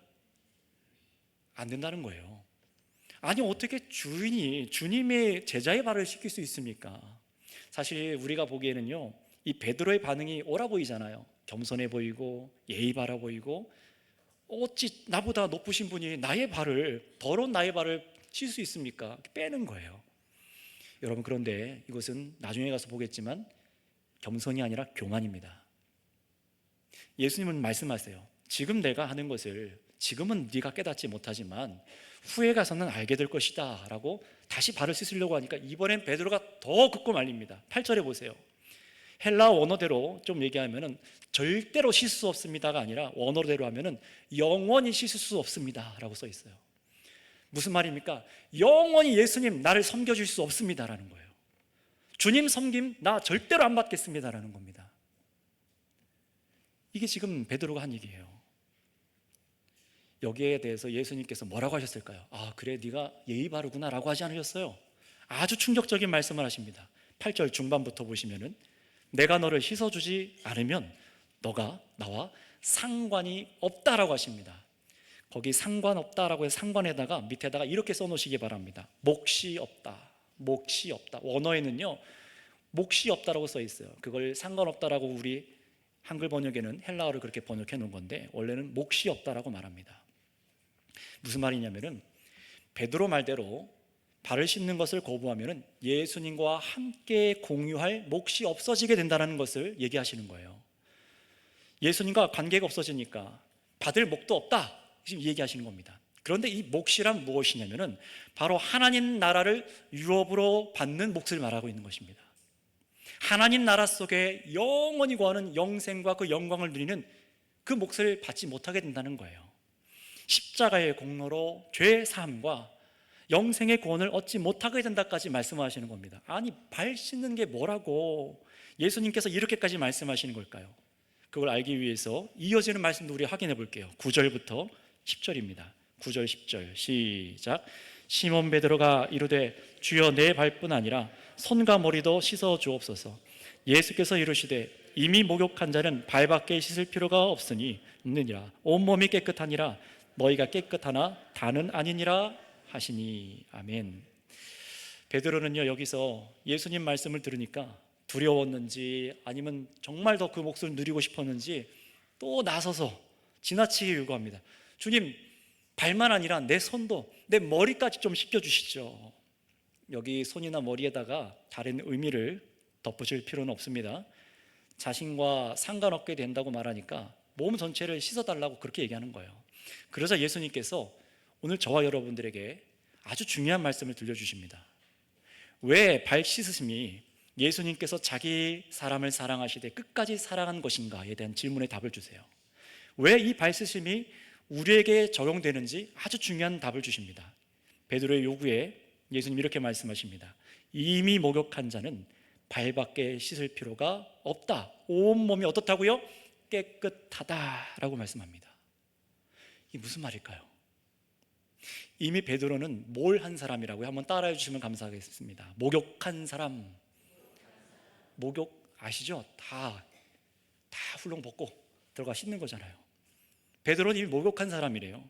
안 된다는 거예요. 아니, 어떻게 주님의 제자의 발을 씻길 수 있습니까? 사실 우리가 보기에는요, 이 베드로의 반응이 옳아 보이잖아요. 겸손해 보이고 예의 바라 보이고, 어찌 나보다 높으신 분이 더러운 나의 발을 씻을 수 있습니까? 빼는 거예요. 여러분, 그런데 이것은 나중에 가서 보겠지만 겸손이 아니라 교만입니다. 예수님은 말씀하세요. 지금 내가 하는 것을 지금은 네가 깨닫지 못하지만 후에 가서는 알게 될 것이다 라고 다시 발을 씻으려고 하니까 이번엔 베드로가 더 긋고 말립니다. 8절에 보세요. 헬라 원어대로 좀 얘기하면은 절대로 씻을 수 없습니다가 아니라 원어대로 하면은 영원히 씻을 수 없습니다 라고 써 있어요. 무슨 말입니까? 영원히 예수님 나를 섬겨줄 수 없습니다라는 거예요. 주님 섬김 나 절대로 안 받겠습니다라는 겁니다. 이게 지금 베드로가 한 얘기예요. 여기에 대해서 예수님께서 뭐라고 하셨을까요? 아, 그래, 네가 예의 바르구나 라고 하지 않으셨어요. 아주 충격적인 말씀을 하십니다. 8절 중반부터 보시면은, 내가 너를 씻어주지 않으면 너가 나와 상관이 없다라고 하십니다. 거기 상관없다라고 해서 상관에다가 밑에다가 이렇게 써놓으시기 바랍니다. 몫이 없다. 몫이 없다. 원어에는요, 몫이 없다라고 써 있어요. 그걸 상관없다라고 우리 한글 번역에는 헬라어를 그렇게 번역해 놓은 건데 원래는 몫이 없다라고 말합니다. 무슨 말이냐면은 베드로 말대로 발을 씻는 것을 거부하면은 예수님과 함께 공유할 몫이 없어지게 된다는 것을 얘기하시는 거예요. 예수님과 관계가 없어지니까 받을 몫도 없다, 지금 얘기하시는 겁니다. 그런데 이 몫이란 무엇이냐면은 바로 하나님 나라를 유업으로 받는 몫을 말하고 있는 것입니다. 하나님 나라 속에 영원히 거하는 영생과 그 영광을 누리는 그 몫을 받지 못하게 된다는 거예요. 십자가의 공로로 죄 사함과 영생의 구원을 얻지 못하게 된다까지 말씀하시는 겁니다. 아니, 발 씻는 게 뭐라고 예수님께서 이렇게까지 말씀하시는 걸까요? 그걸 알기 위해서 이어지는 말씀도 우리 확인해 볼게요. 9절부터 10절입니다. 9절 10절 시작. 시몬 베드로가 이르되 주여, 내 발뿐 아니라 손과 머리도 씻어 주옵소서. 예수께서 이르시되 이미 목욕한 자는 발밖에 씻을 필요가 없느니라. 온몸이 깨끗하니라. 너희가 깨끗하나 다는 아니니라 하시니. 아멘. 베드로는요, 여기서 예수님 말씀을 들으니까 두려웠는지 아니면 정말 더 그 몫을 누리고 싶었는지 또 나서서 지나치게 요구합니다. 주님, 발만 아니라 내 손도, 내 머리까지 좀 씻겨주시죠. 여기 손이나 머리에다가 다른 의미를 덮으실 필요는 없습니다. 자신과 상관없게 된다고 말하니까 몸 전체를 씻어달라고 그렇게 얘기하는 거예요. 그러자 예수님께서 오늘 저와 여러분들에게 아주 중요한 말씀을 들려주십니다. 왜 발 씻으심이 예수님께서 자기 사람을 사랑하시되 끝까지 사랑한 것인가에 대한 질문에 답을 주세요. 왜 이 발 씻음이 우리에게 적용되는지 아주 중요한 답을 주십니다. 베드로의 요구에 예수님 이렇게 말씀하십니다. 이미 목욕한 자는 발밖에 씻을 필요가 없다. 온몸이 어떻다고요? 깨끗하다라고 말씀합니다. 이게 무슨 말일까요? 이미 베드로는 뭘 한 사람이라고요? 한번 따라해 주시면 감사하겠습니다. 목욕한 사람. 목욕 아시죠? 다 훌렁 벗고 들어가 씻는 거잖아요. 베드로는 이미 목욕한 사람이래요.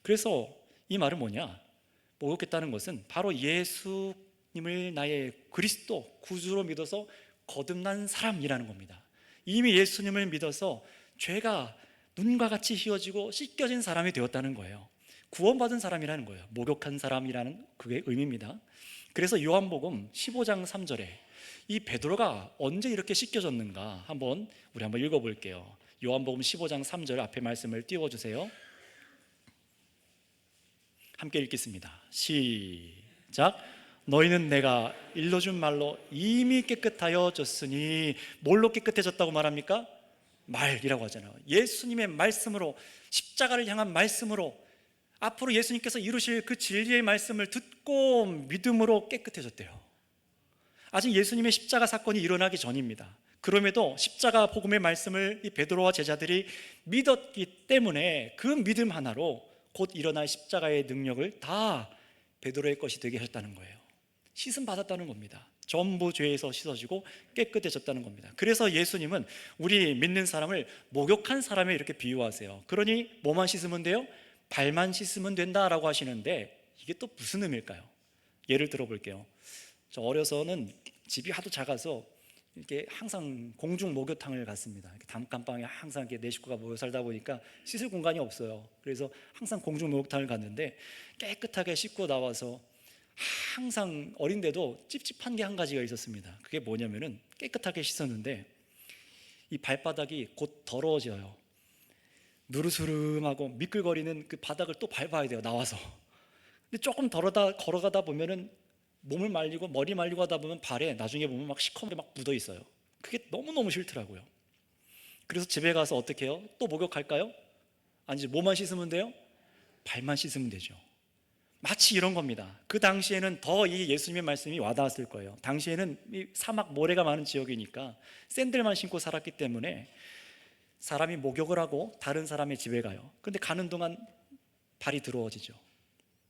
그래서 이 말은 뭐냐? 목욕했다는 것은 바로 예수님을 나의 그리스도 구주로 믿어서 거듭난 사람이라는 겁니다. 이미 예수님을 믿어서 죄가 눈과 같이 휘어지고 씻겨진 사람이 되었다는 거예요. 구원받은 사람이라는 거예요. 목욕한 사람이라는 그게 의미입니다. 그래서 요한복음 15장 3절에 이 베드로가 언제 이렇게 씻겨졌는가 우리 한번 읽어볼게요. 요한복음 15장 3절 앞에 말씀을 띄워주세요. 함께 읽겠습니다. 시작. 너희는 내가 일러준 말로 이미 깨끗하여졌으니. 뭘로 깨끗해졌다고 말합니까? 말이라고 하잖아요. 예수님의 말씀으로, 십자가를 향한 말씀으로, 앞으로 예수님께서 이루실 그 진리의 말씀을 듣고 믿음으로 깨끗해졌대요. 아직 예수님의 십자가 사건이 일어나기 전입니다. 그럼에도 십자가 복음의 말씀을 이 베드로와 제자들이 믿었기 때문에 그 믿음 하나로 곧 일어날 십자가의 능력을 다 베드로의 것이 되게 하셨다는 거예요. 씻음 받았다는 겁니다. 전부 죄에서 씻어지고 깨끗해졌다는 겁니다. 그래서 예수님은 우리 믿는 사람을 목욕한 사람에 이렇게 비유하세요. 그러니 뭐만 씻으면 돼요? 발만 씻으면 된다라고 하시는데 이게 또 무슨 의미일까요? 예를 들어볼게요. 저 어려서는 집이 하도 작아서 이렇게 항상 공중 목욕탕을 갔습니다. 단칸방에 항상 이렇게 네 식구가 모여 살다 보니까 씻을 공간이 없어요. 그래서 항상 공중 목욕탕을 갔는데 깨끗하게 씻고 나와서 항상 어린데도 찝찝한 게 한 가지가 있었습니다. 그게 뭐냐면은 깨끗하게 씻었는데 이 발바닥이 곧 더러워져요. 누르스름하고 미끌거리는 그 바닥을 또 밟아야 돼요. 나와서. 근데 조금 걸어가다 보면은 몸을 말리고 머리 말리고 하다 보면 발에 나중에 보면 막 시커멓게 막 묻어 있어요. 그게 너무너무 싫더라고요. 그래서 집에 가서 어떻게 해요? 또 목욕할까요? 아니지, 뭐만 씻으면 돼요? 발만 씻으면 되죠. 마치 이런 겁니다. 그 당시에는 더 이 예수님의 말씀이 와닿았을 거예요. 당시에는 이 사막 모래가 많은 지역이니까 샌들만 신고 살았기 때문에 사람이 목욕을 하고 다른 사람의 집에 가요. 그런데 가는 동안 발이 더러워지죠.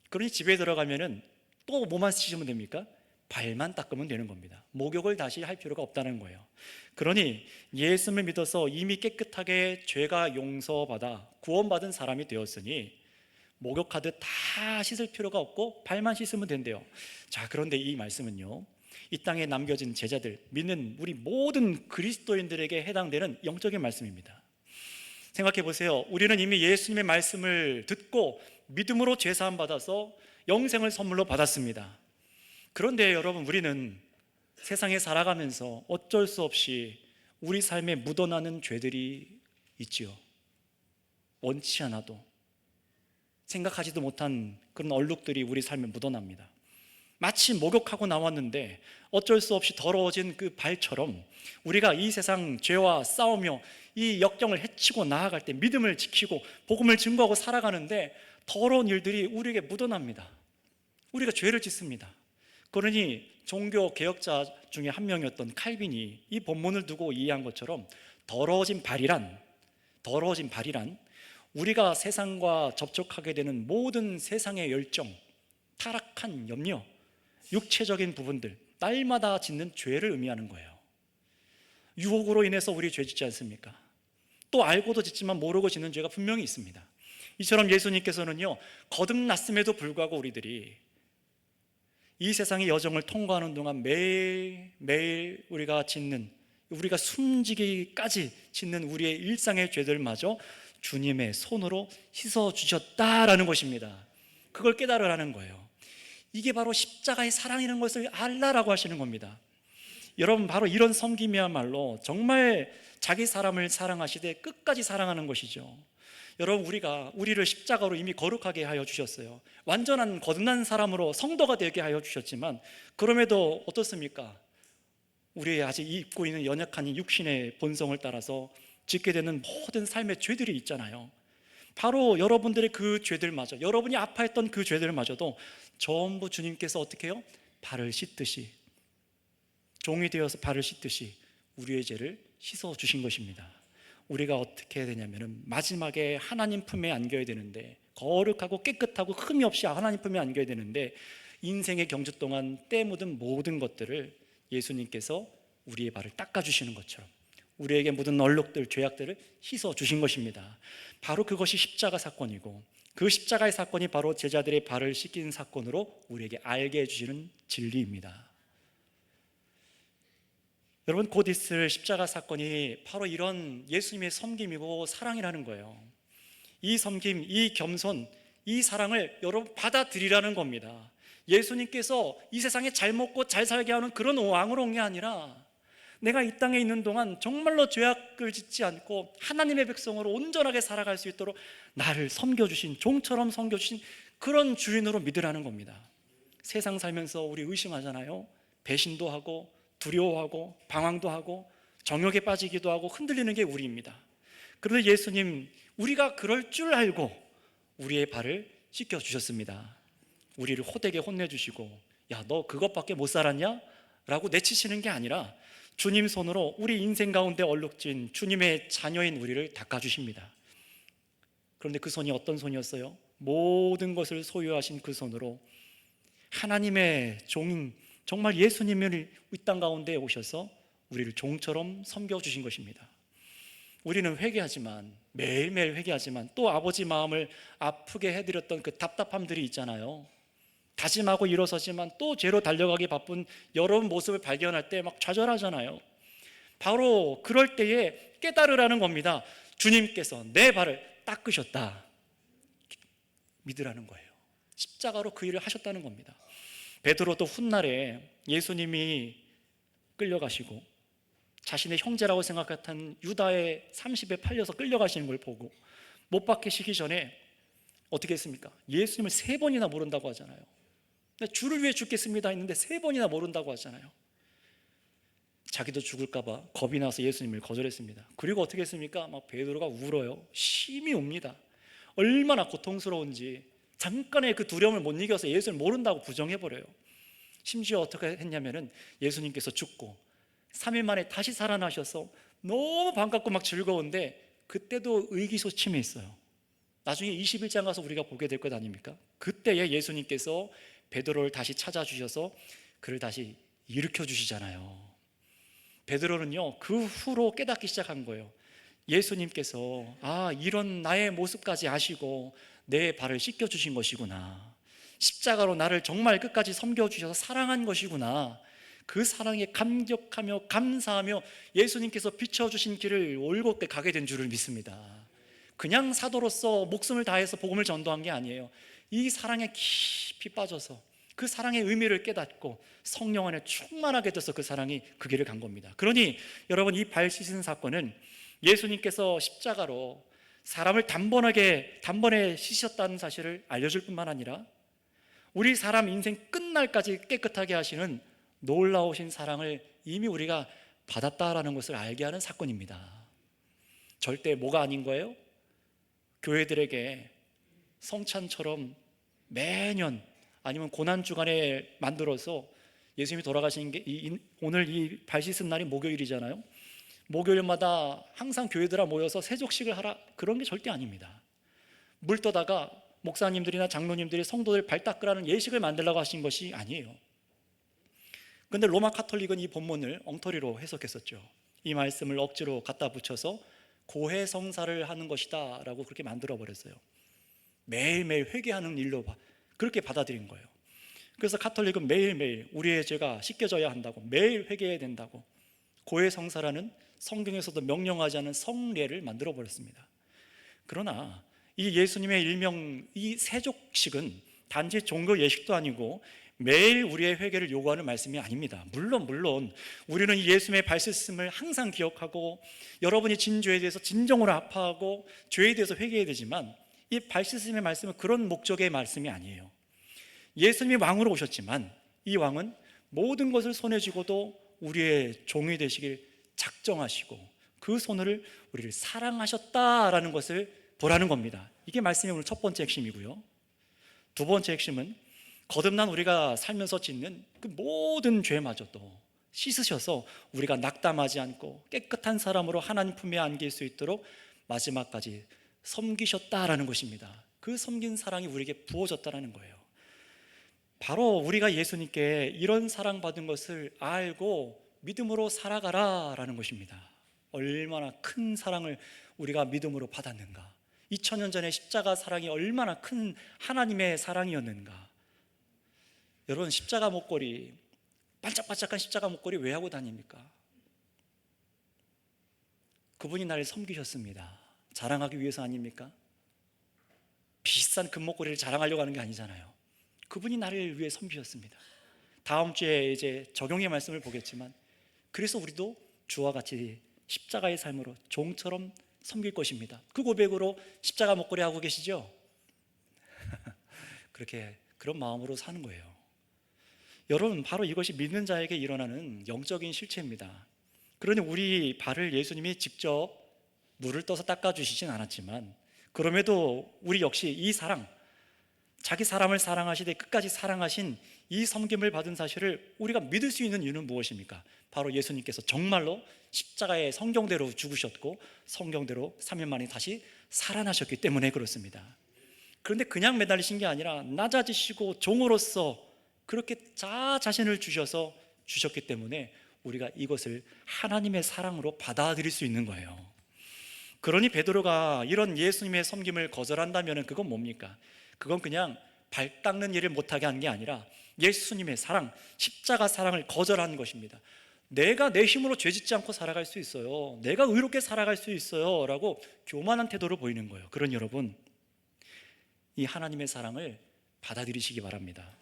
그러니 집에 들어가면은 또 뭐만 씻으면 됩니까? 발만 닦으면 되는 겁니다. 목욕을 다시 할 필요가 없다는 거예요. 그러니 예수님을 믿어서 이미 깨끗하게 죄가 용서받아 구원받은 사람이 되었으니 목욕하듯 다 씻을 필요가 없고 발만 씻으면 된대요. 자, 그런데 이 말씀은요, 이 땅에 남겨진 제자들, 믿는 우리 모든 그리스도인들에게 해당되는 영적인 말씀입니다. 생각해 보세요. 우리는 이미 예수님의 말씀을 듣고 믿음으로 죄사함 받아서 영생을 선물로 받았습니다. 그런데 여러분, 우리는 세상에 살아가면서 어쩔 수 없이 우리 삶에 묻어나는 죄들이 있지요. 원치 않아도 생각하지도 못한 그런 얼룩들이 우리 삶에 묻어납니다. 마치 목욕하고 나왔는데 어쩔 수 없이 더러워진 그 발처럼 우리가 이 세상 죄와 싸우며 이 역경을 헤치고 나아갈 때 믿음을 지키고 복음을 증거하고 살아가는데 더러운 일들이 우리에게 묻어납니다. 우리가 죄를 짓습니다. 그러니 종교 개혁자 중에 한 명이었던 칼빈이 이 본문을 두고 이해한 것처럼 더러워진 발이란 우리가 세상과 접촉하게 되는 모든 세상의 열정, 타락한 염려, 육체적인 부분들, 날마다 짓는 죄를 의미하는 거예요. 유혹으로 인해서 우리 죄 짓지 않습니까? 또 알고도 짓지만 모르고 짓는 죄가 분명히 있습니다. 이처럼 예수님께서는요, 거듭났음에도 불구하고 우리들이 이 세상의 여정을 통과하는 동안 매일 우리가 숨지기까지 짓는 우리의 일상의 죄들마저 주님의 손으로 씻어주셨다라는 것입니다. 그걸 깨달으라는 거예요. 이게 바로 십자가의 사랑이라는 것을 알라라고 하시는 겁니다. 여러분, 바로 이런 섬김이야말로 정말 자기 사람을 사랑하시되 끝까지 사랑하는 것이죠. 여러분, 우리를 십자가로 이미 거룩하게 하여 주셨어요. 완전한 거듭난 사람으로 성도가 되게 하여 주셨지만, 그럼에도 어떻습니까? 우리의 아직 입고 있는 연약한 이 육신의 본성을 따라서 짓게 되는 모든 삶의 죄들이 있잖아요. 바로 여러분들의 그 죄들마저, 여러분이 아파했던 그 죄들마저도 전부 주님께서 어떻게 해요? 발을 씻듯이, 종이 되어서 발을 씻듯이 우리의 죄를 씻어 주신 것입니다. 우리가 어떻게 해야 되냐면은 마지막에 하나님 품에 안겨야 되는데, 거룩하고 깨끗하고 흠이 없이 하나님 품에 안겨야 되는데, 인생의 경주 동안 때 묻은 모든 것들을 예수님께서 우리의 발을 닦아주시는 것처럼 우리에게 묻은 얼룩들, 죄악들을 씻어 주신 것입니다. 바로 그것이 십자가 사건이고, 그 십자가의 사건이 바로 제자들의 발을 씻긴 사건으로 우리에게 알게 해주시는 진리입니다. 여러분, 곧 있을 십자가 사건이 바로 이런 예수님의 섬김이고 사랑이라는 거예요. 이 섬김, 이 겸손, 이 사랑을 여러분 받아들이라는 겁니다. 예수님께서 이 세상에 잘 먹고 잘 살게 하는 그런 왕으로 온 게 아니라, 내가 이 땅에 있는 동안 정말로 죄악을 짓지 않고 하나님의 백성으로 온전하게 살아갈 수 있도록 나를 섬겨주신, 종처럼 섬겨주신 그런 주인으로 믿으라는 겁니다. 세상 살면서 우리 의심하잖아요. 배신도 하고 두려워하고 방황도 하고 정욕에 빠지기도 하고 흔들리는 게 우리입니다. 그런데 예수님, 우리가 그럴 줄 알고 우리의 발을 씻겨주셨습니다. 우리를 호되게 혼내주시고, 야, 너 그것밖에 못 살았냐? 라고 내치시는 게 아니라 주님 손으로 우리 인생 가운데 얼룩진 주님의 자녀인 우리를 닦아주십니다. 그런데 그 손이 어떤 손이었어요? 모든 것을 소유하신 그 손으로 하나님의 종인, 정말 예수님을 이 땅 가운데 오셔서 우리를 종처럼 섬겨주신 것입니다. 우리는 회개하지만, 매일매일 회개하지만 또 아버지 마음을 아프게 해드렸던 그 답답함들이 있잖아요. 다짐하고 일어서지만 또 죄로 달려가기 바쁜 여러분 모습을 발견할 때 막 좌절하잖아요. 바로 그럴 때에 깨달으라는 겁니다. 주님께서 내 발을 닦으셨다, 믿으라는 거예요. 십자가로 그 일을 하셨다는 겁니다. 베드로도 훗날에 예수님이 끌려가시고 자신의 형제라고 생각했던 유다의 30에 팔려서 끌려가시는 걸 보고 못 박히시기 전에 어떻게 했습니까? 예수님을 3번이나 모른다고 하잖아요. 주를 위해 죽겠습니다 했는데 3번이나 모른다고 하잖아요. 자기도 죽을까봐 겁이 나서 예수님을 거절했습니다. 그리고 어떻게 했습니까? 막 베드로가 울어요. 심히 웁니다. 얼마나 고통스러운지 잠깐의 그 두려움을 못 이겨서 예수를 모른다고 부정해버려요. 심지어 어떻게 했냐면은 예수님께서 죽고 3일 만에 다시 살아나셔서 너무 반갑고 막 즐거운데, 그때도 의기소침해했어요. 나중에 21장 가서 우리가 보게 될 것 아닙니까? 그때에 예수님께서 베드로를 다시 찾아주셔서 그를 다시 일으켜 주시잖아요. 베드로는요, 그 후로 깨닫기 시작한 거예요. 예수님께서 이런 나의 모습까지 아시고 내 발을 씻겨주신 것이구나, 십자가로 나를 정말 끝까지 섬겨주셔서 사랑한 것이구나, 그 사랑에 감격하며 감사하며 예수님께서 비춰주신 길을 올곧게 가게 된 줄을 믿습니다. 그냥 사도로서 목숨을 다해서 복음을 전도한 게 아니에요. 이 사랑에 깊이 빠져서 그 사랑의 의미를 깨닫고 성령 안에 충만하게 돼서 그 사랑이 그 길을 간 겁니다. 그러니 여러분, 이 발 씻은 사건은 예수님께서 십자가로 사람을 단번에 씻으셨다는 사실을 알려줄 뿐만 아니라 우리 사람 인생 끝날까지 깨끗하게 하시는 놀라우신 사랑을 이미 우리가 받았다라는 것을 알게 하는 사건입니다. 절대 뭐가 아닌 거예요? 교회들에게 성찬처럼 매년 아니면 고난주간에 만들어서, 예수님이 돌아가신 게 오늘 이 발 씻은 날이 목요일이잖아요. 목요일마다 항상 교회들아 모여서 세족식을 하라, 그런 게 절대 아닙니다. 물 떠다가 목사님들이나 장로님들이 성도들 발 닦으라는 예식을 만들라고 하신 것이 아니에요. 그런데 로마 카톨릭은 이 본문을 엉터리로 해석했었죠. 이 말씀을 억지로 갖다 붙여서 고해성사를 하는 것이다 라고 그렇게 만들어버렸어요. 매일매일 회개하는 일로 그렇게 받아들인 거예요. 그래서 카톨릭은 매일매일 우리의 죄가 씻겨져야 한다고, 매일 회개해야 된다고 고해성사라는 성경에서도 명령하지 않은 성례를 만들어버렸습니다. 그러나 이 예수님의 일명 이 세족식은 단지 종교 예식도 아니고 매일 우리의 회개를 요구하는 말씀이 아닙니다. 물론 우리는 예수님의 발 씻음을 항상 기억하고 여러분이 진 죄에 대해서 진정으로 아파하고 죄에 대해서 회개해야 되지만, 이 발 씻음의 말씀은 그런 목적의 말씀이 아니에요. 예수님이 왕으로 오셨지만 이 왕은 모든 것을 손에 쥐고도 우리의 종이 되시길 작정하시고 그 손을 우리를 사랑하셨다라는 것을 보라는 겁니다. 이게 말씀의 오늘 첫 번째 핵심이고요. 두 번째 핵심은 거듭난 우리가 살면서 짓는 그 모든 죄마저도 씻으셔서 우리가 낙담하지 않고 깨끗한 사람으로 하나님 품에 안길 수 있도록 마지막까지 섬기셨다라는 것입니다. 그 섬긴 사랑이 우리에게 부어졌다는 거예요. 바로 우리가 예수님께 이런 사랑받은 것을 알고 믿음으로 살아가라라는 것입니다. 얼마나 큰 사랑을 우리가 믿음으로 받았는가, 2000년 전에 십자가 사랑이 얼마나 큰 하나님의 사랑이었는가. 여러분, 십자가 목걸이, 반짝반짝한 십자가 목걸이 왜 하고 다닙니까? 그분이 나를 섬기셨습니다. 자랑하기 위해서 아닙니까? 비싼 금목걸이를 자랑하려고 하는 게 아니잖아요. 그분이 나를 위해 섬기셨습니다. 다음 주에 이제 적용의 말씀을 보겠지만, 그래서 우리도 주와 같이 십자가의 삶으로 종처럼 섬길 것입니다. 그 고백으로 십자가 목걸이 하고 계시죠? 그런 마음으로 사는 거예요. 여러분, 바로 이것이 믿는 자에게 일어나는 영적인 실체입니다. 그러니 우리 발을 예수님이 직접 물을 떠서 닦아주시진 않았지만, 그럼에도 우리 역시 이 사랑, 자기 사람을 사랑하시되 끝까지 사랑하신 이 섬김을 받은 사실을 우리가 믿을 수 있는 이유는 무엇입니까? 바로 예수님께서 정말로 십자가에 성경대로 죽으셨고 성경대로 3일 만에 다시 살아나셨기 때문에 그렇습니다. 그런데 그냥 매달리신 게 아니라 낮아지시고 종으로서 그렇게 자신을 주셔서 주셨기 때문에 우리가 이것을 하나님의 사랑으로 받아들일 수 있는 거예요. 그러니 베드로가 이런 예수님의 섬김을 거절한다면 그건 뭡니까? 그건 그냥 발 닦는 일을 못하게 한 게 아니라 예수님의 사랑, 십자가 사랑을 거절한 것입니다. 내가 내 힘으로 죄짓지 않고 살아갈 수 있어요, 내가 의롭게 살아갈 수 있어요 라고 교만한 태도를 보이는 거예요. 그러니 여러분, 이 하나님의 사랑을 받아들이시기 바랍니다.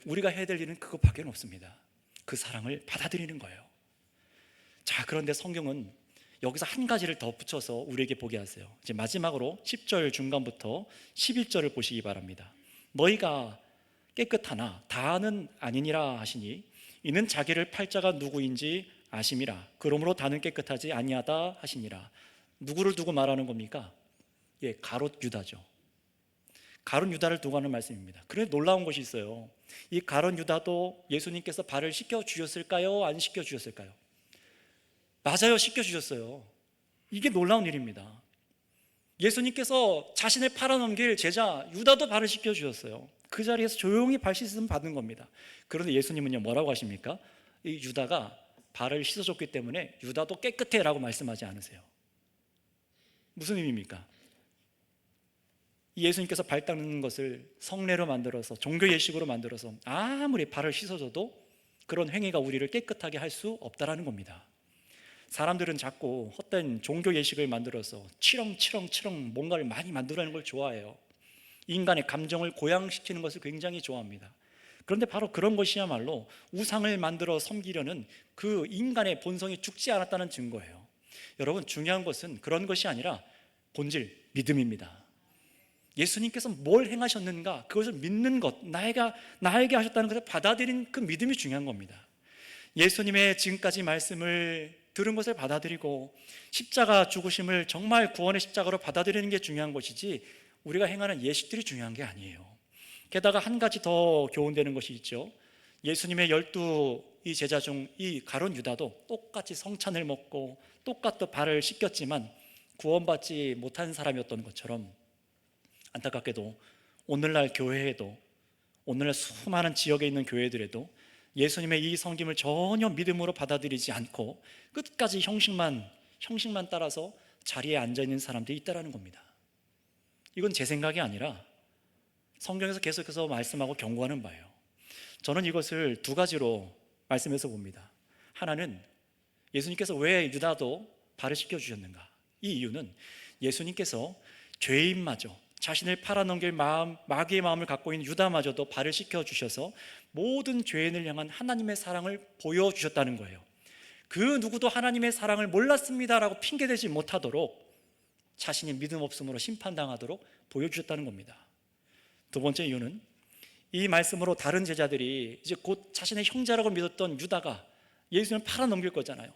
우리가 해야 될 일은 그것밖에 없습니다. 그 사랑을 받아들이는 거예요. 자, 그런데 성경은 여기서 한 가지를 더 붙여서 우리에게 보게 하세요. 이제 마지막으로 10절 중간부터 11절을 보시기 바랍니다. 너희가 깨끗하나 다는 아니니라 하시니 이는 자기를 팔자가 누구인지 아심이라. 그러므로 다는 깨끗하지 아니하다 하시니라. 누구를 두고 말하는 겁니까? 가롯 유다죠. 가롯 유다를 두고 하는 말씀입니다. 그런데 놀라운 것이 있어요. 이 가롯 유다도 예수님께서 발을 씻겨 주셨을까요? 안 씻겨 주셨을까요? 맞아요, 씻겨 주셨어요. 이게 놀라운 일입니다. 예수님께서 자신을 팔아넘길 제자 유다도 발을 씻겨 주셨어요. 그 자리에서 조용히 발 씻음 받은 겁니다. 그런데 예수님은요, 뭐라고 하십니까? 이 유다가 발을 씻어줬기 때문에 유다도 깨끗해 라고 말씀하지 않으세요. 무슨 의미입니까? 예수님께서 발 닦는 것을 성례로 만들어서, 종교 예식으로 만들어서 아무리 발을 씻어줘도 그런 행위가 우리를 깨끗하게 할 수 없다라는 겁니다. 사람들은 자꾸 헛된 종교 예식을 만들어서 치렁치렁 뭔가를 많이 만들어내는 걸 좋아해요. 인간의 감정을 고양시키는 것을 굉장히 좋아합니다. 그런데 바로 그런 것이야말로 우상을 만들어 섬기려는 그 인간의 본성이 죽지 않았다는 증거예요. 여러분, 중요한 것은 그런 것이 아니라 본질, 믿음입니다. 예수님께서 뭘 행하셨는가, 그것을 믿는 것, 나에게 하셨다는 것을 받아들인 그 믿음이 중요한 겁니다. 예수님의 지금까지 말씀을 들은 것을 받아들이고 십자가 죽으심을 정말 구원의 십자가로 받아들이는 게 중요한 것이지, 우리가 행하는 예식들이 중요한 게 아니에요. 게다가 한 가지 더 교훈되는 것이 있죠. 예수님의 12 제자 중 이 가룟 유다도 똑같이 성찬을 먹고 똑같이 발을 씻겼지만 구원받지 못한 사람이었던 것처럼, 안타깝게도 오늘날 교회에도, 오늘날 수많은 지역에 있는 교회들에도 예수님의 이 섬김을 전혀 믿음으로 받아들이지 않고 끝까지 형식만 따라서 자리에 앉아있는 사람들이 있다는 겁니다. 이건 제 생각이 아니라 성경에서 계속해서 말씀하고 경고하는 바예요. 저는 이것을 두 가지로 말씀해서 봅니다. 하나는, 예수님께서 왜 유다도 발을 씻겨주셨는가? 이 이유는 예수님께서 죄인마저, 자신을 팔아넘길 마음, 마귀의 마음을 갖고 있는 유다마저도 발을 씻겨주셔서 모든 죄인을 향한 하나님의 사랑을 보여주셨다는 거예요. 그 누구도 하나님의 사랑을 몰랐습니다라고 핑계대지 못하도록 자신이 믿음 없음으로 심판당하도록 보여주셨다는 겁니다. 두 번째 이유는 이 말씀으로 다른 제자들이 이제 곧 자신의 형제라고 믿었던 유다가 예수님을 팔아넘길 거잖아요.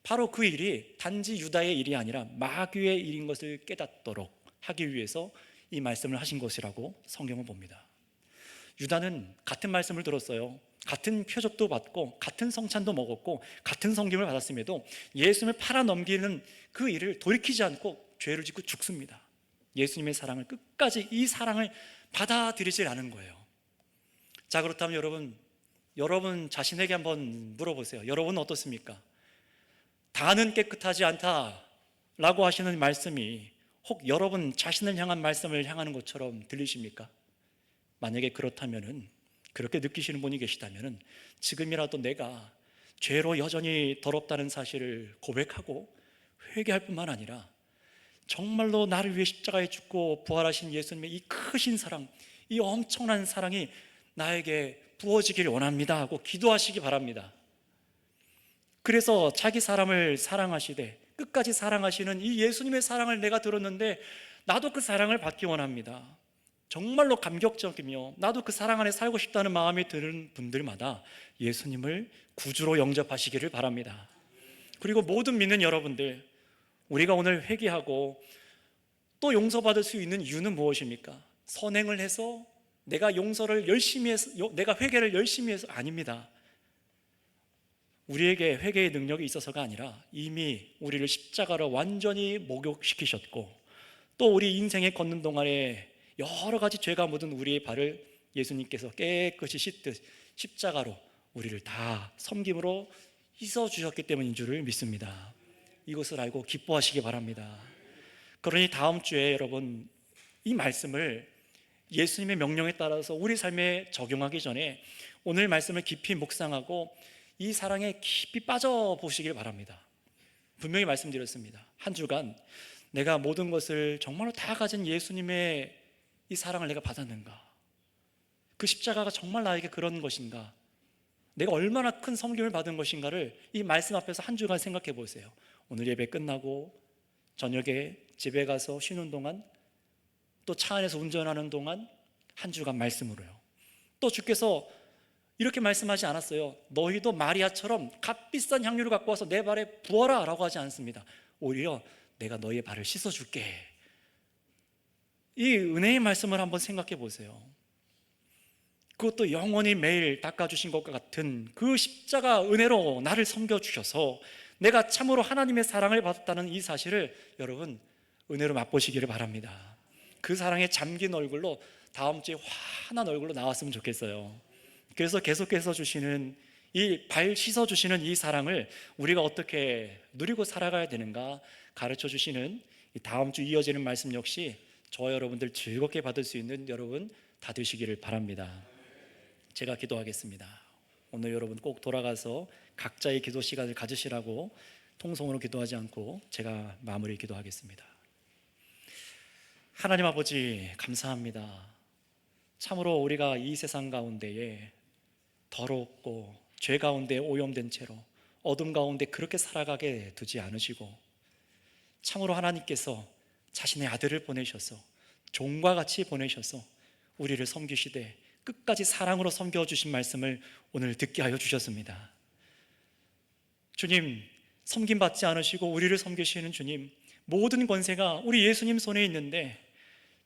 바로 그 일이 단지 유다의 일이 아니라 마귀의 일인 것을 깨닫도록 하기 위해서 이 말씀을 하신 것이라고 성경은 봅니다. 유다는 같은 말씀을 들었어요. 같은 표적도 받고 같은 성찬도 먹었고 같은 성김을 받았음에도 예수님을 팔아넘기는 그 일을 돌이키지 않고 죄를 짓고 죽습니다. 예수님의 사랑을 끝까지 이 사랑을 받아들이질 않은 거예요. 자, 그렇다면 여러분 자신에게 한번 물어보세요. 여러분은 어떻습니까? 다는 깨끗하지 않다라고 하시는 말씀이 혹 여러분 자신을 향한 말씀을 향하는 것처럼 들리십니까? 만약에 그렇다면은, 그렇게 느끼시는 분이 계시다면은 지금이라도 내가 죄로 여전히 더럽다는 사실을 고백하고 회개할 뿐만 아니라 정말로 나를 위해 십자가에 죽고 부활하신 예수님의 이 크신 사랑, 이 엄청난 사랑이 나에게 부어지길 원합니다 하고 기도하시기 바랍니다. 그래서 자기 사람을 사랑하시되 끝까지 사랑하시는 이 예수님의 사랑을 내가 들었는데 나도 그 사랑을 받기 원합니다, 정말로 감격적이며 나도 그 사랑 안에 살고 싶다는 마음이 드는 분들마다 예수님을 구주로 영접하시기를 바랍니다. 그리고 모든 믿는 여러분들, 우리가 오늘 회개하고 또 용서받을 수 있는 이유는 무엇입니까? 선행을 해서 내가 용서를 열심히 해서, 내가 회개를 열심히 해서 아닙니다. 우리에게 회개의 능력이 있어서가 아니라 이미 우리를 십자가로 완전히 목욕시키셨고 또 우리 인생에 걷는 동안에 여러 가지 죄가 묻은 우리의 발을 예수님께서 깨끗이 씻듯 십자가로 우리를 다 섬김으로 씻어주셨기 때문인 줄을 믿습니다. 이것을 알고 기뻐하시기 바랍니다. 그러니 다음 주에 여러분 이 말씀을 예수님의 명령에 따라서 우리 삶에 적용하기 전에 오늘 말씀을 깊이 묵상하고 이 사랑에 깊이 빠져보시길 바랍니다. 분명히 말씀드렸습니다. 한 주간 내가 모든 것을 정말로 다 가진 예수님의 이 사랑을 내가 받았는가? 그 십자가가 정말 나에게 그런 것인가? 내가 얼마나 큰 섬김을 받은 것인가를 이 말씀 앞에서 한 주간 생각해 보세요. 오늘 예배 끝나고 저녁에 집에 가서 쉬는 동안, 또 차 안에서 운전하는 동안 한 주간 말씀으로요. 또 주께서 이렇게 말씀하지 않았어요. 너희도 마리아처럼 값비싼 향유를 갖고 와서 내 발에 부어라 라고 하지 않습니다. 오히려 내가 너희의 발을 씻어줄게. 이 은혜의 말씀을 한번 생각해 보세요. 그것도 영원히 매일 닦아주신 것과 같은 그 십자가 은혜로 나를 섬겨주셔서 내가 참으로 하나님의 사랑을 받았다는 이 사실을 여러분 은혜로 맛보시기를 바랍니다. 그 사랑에 잠긴 얼굴로 다음 주에 환한 얼굴로 나왔으면 좋겠어요. 그래서 계속해서 주시는 이 발 씻어주시는 이 사랑을 우리가 어떻게 누리고 살아가야 되는가 가르쳐 주시는 다음 주 이어지는 말씀 역시 저와 여러분들 즐겁게 받을 수 있는 여러분 다 되시기를 바랍니다. 제가 기도하겠습니다. 오늘 여러분 꼭 돌아가서 각자의 기도 시간을 가지시라고 통성으로 기도하지 않고 제가 마무리 기도하겠습니다. 하나님 아버지 감사합니다. 참으로 우리가 이 세상 가운데에 더럽고 죄 가운데 오염된 채로 어둠 가운데 그렇게 살아가게 두지 않으시고 참으로 하나님께서 자신의 아들을 보내셔서 종과 같이 보내셔서 우리를 섬기시되 끝까지 사랑으로 섬겨주신 말씀을 오늘 듣게 하여 주셨습니다. 주님, 섬김받지 않으시고 우리를 섬기시는 주님, 모든 권세가 우리 예수님 손에 있는데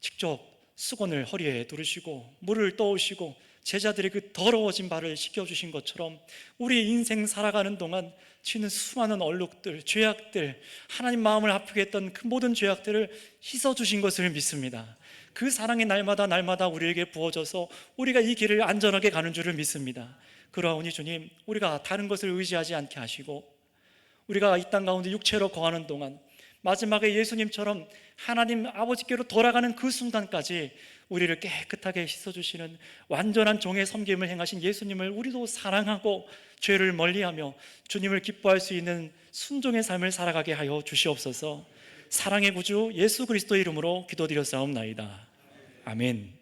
직접 수건을 허리에 두르시고 물을 떠오시고 제자들의 그 더러워진 발을 씻겨주신 것처럼 우리 인생 살아가는 동안 치는 수많은 얼룩들, 죄악들, 하나님 마음을 아프게 했던 그 모든 죄악들을 씻어주신 것을 믿습니다. 그 사랑이 날마다 날마다 우리에게 부어져서 우리가 이 길을 안전하게 가는 줄을 믿습니다. 그러하오니 주님, 우리가 다른 것을 의지하지 않게 하시고 우리가 이 땅 가운데 육체로 거하는 동안 마지막에 예수님처럼 하나님 아버지께로 돌아가는 그 순간까지 우리를 깨끗하게 씻어주시는 완전한 종의 섬김을 행하신 예수님을 우리도 사랑하고 죄를 멀리하며 주님을 기뻐할 수 있는 순종의 삶을 살아가게 하여 주시옵소서. 사랑의 구주 예수 그리스도의 이름으로 기도드렸사옵나이다. 아멘.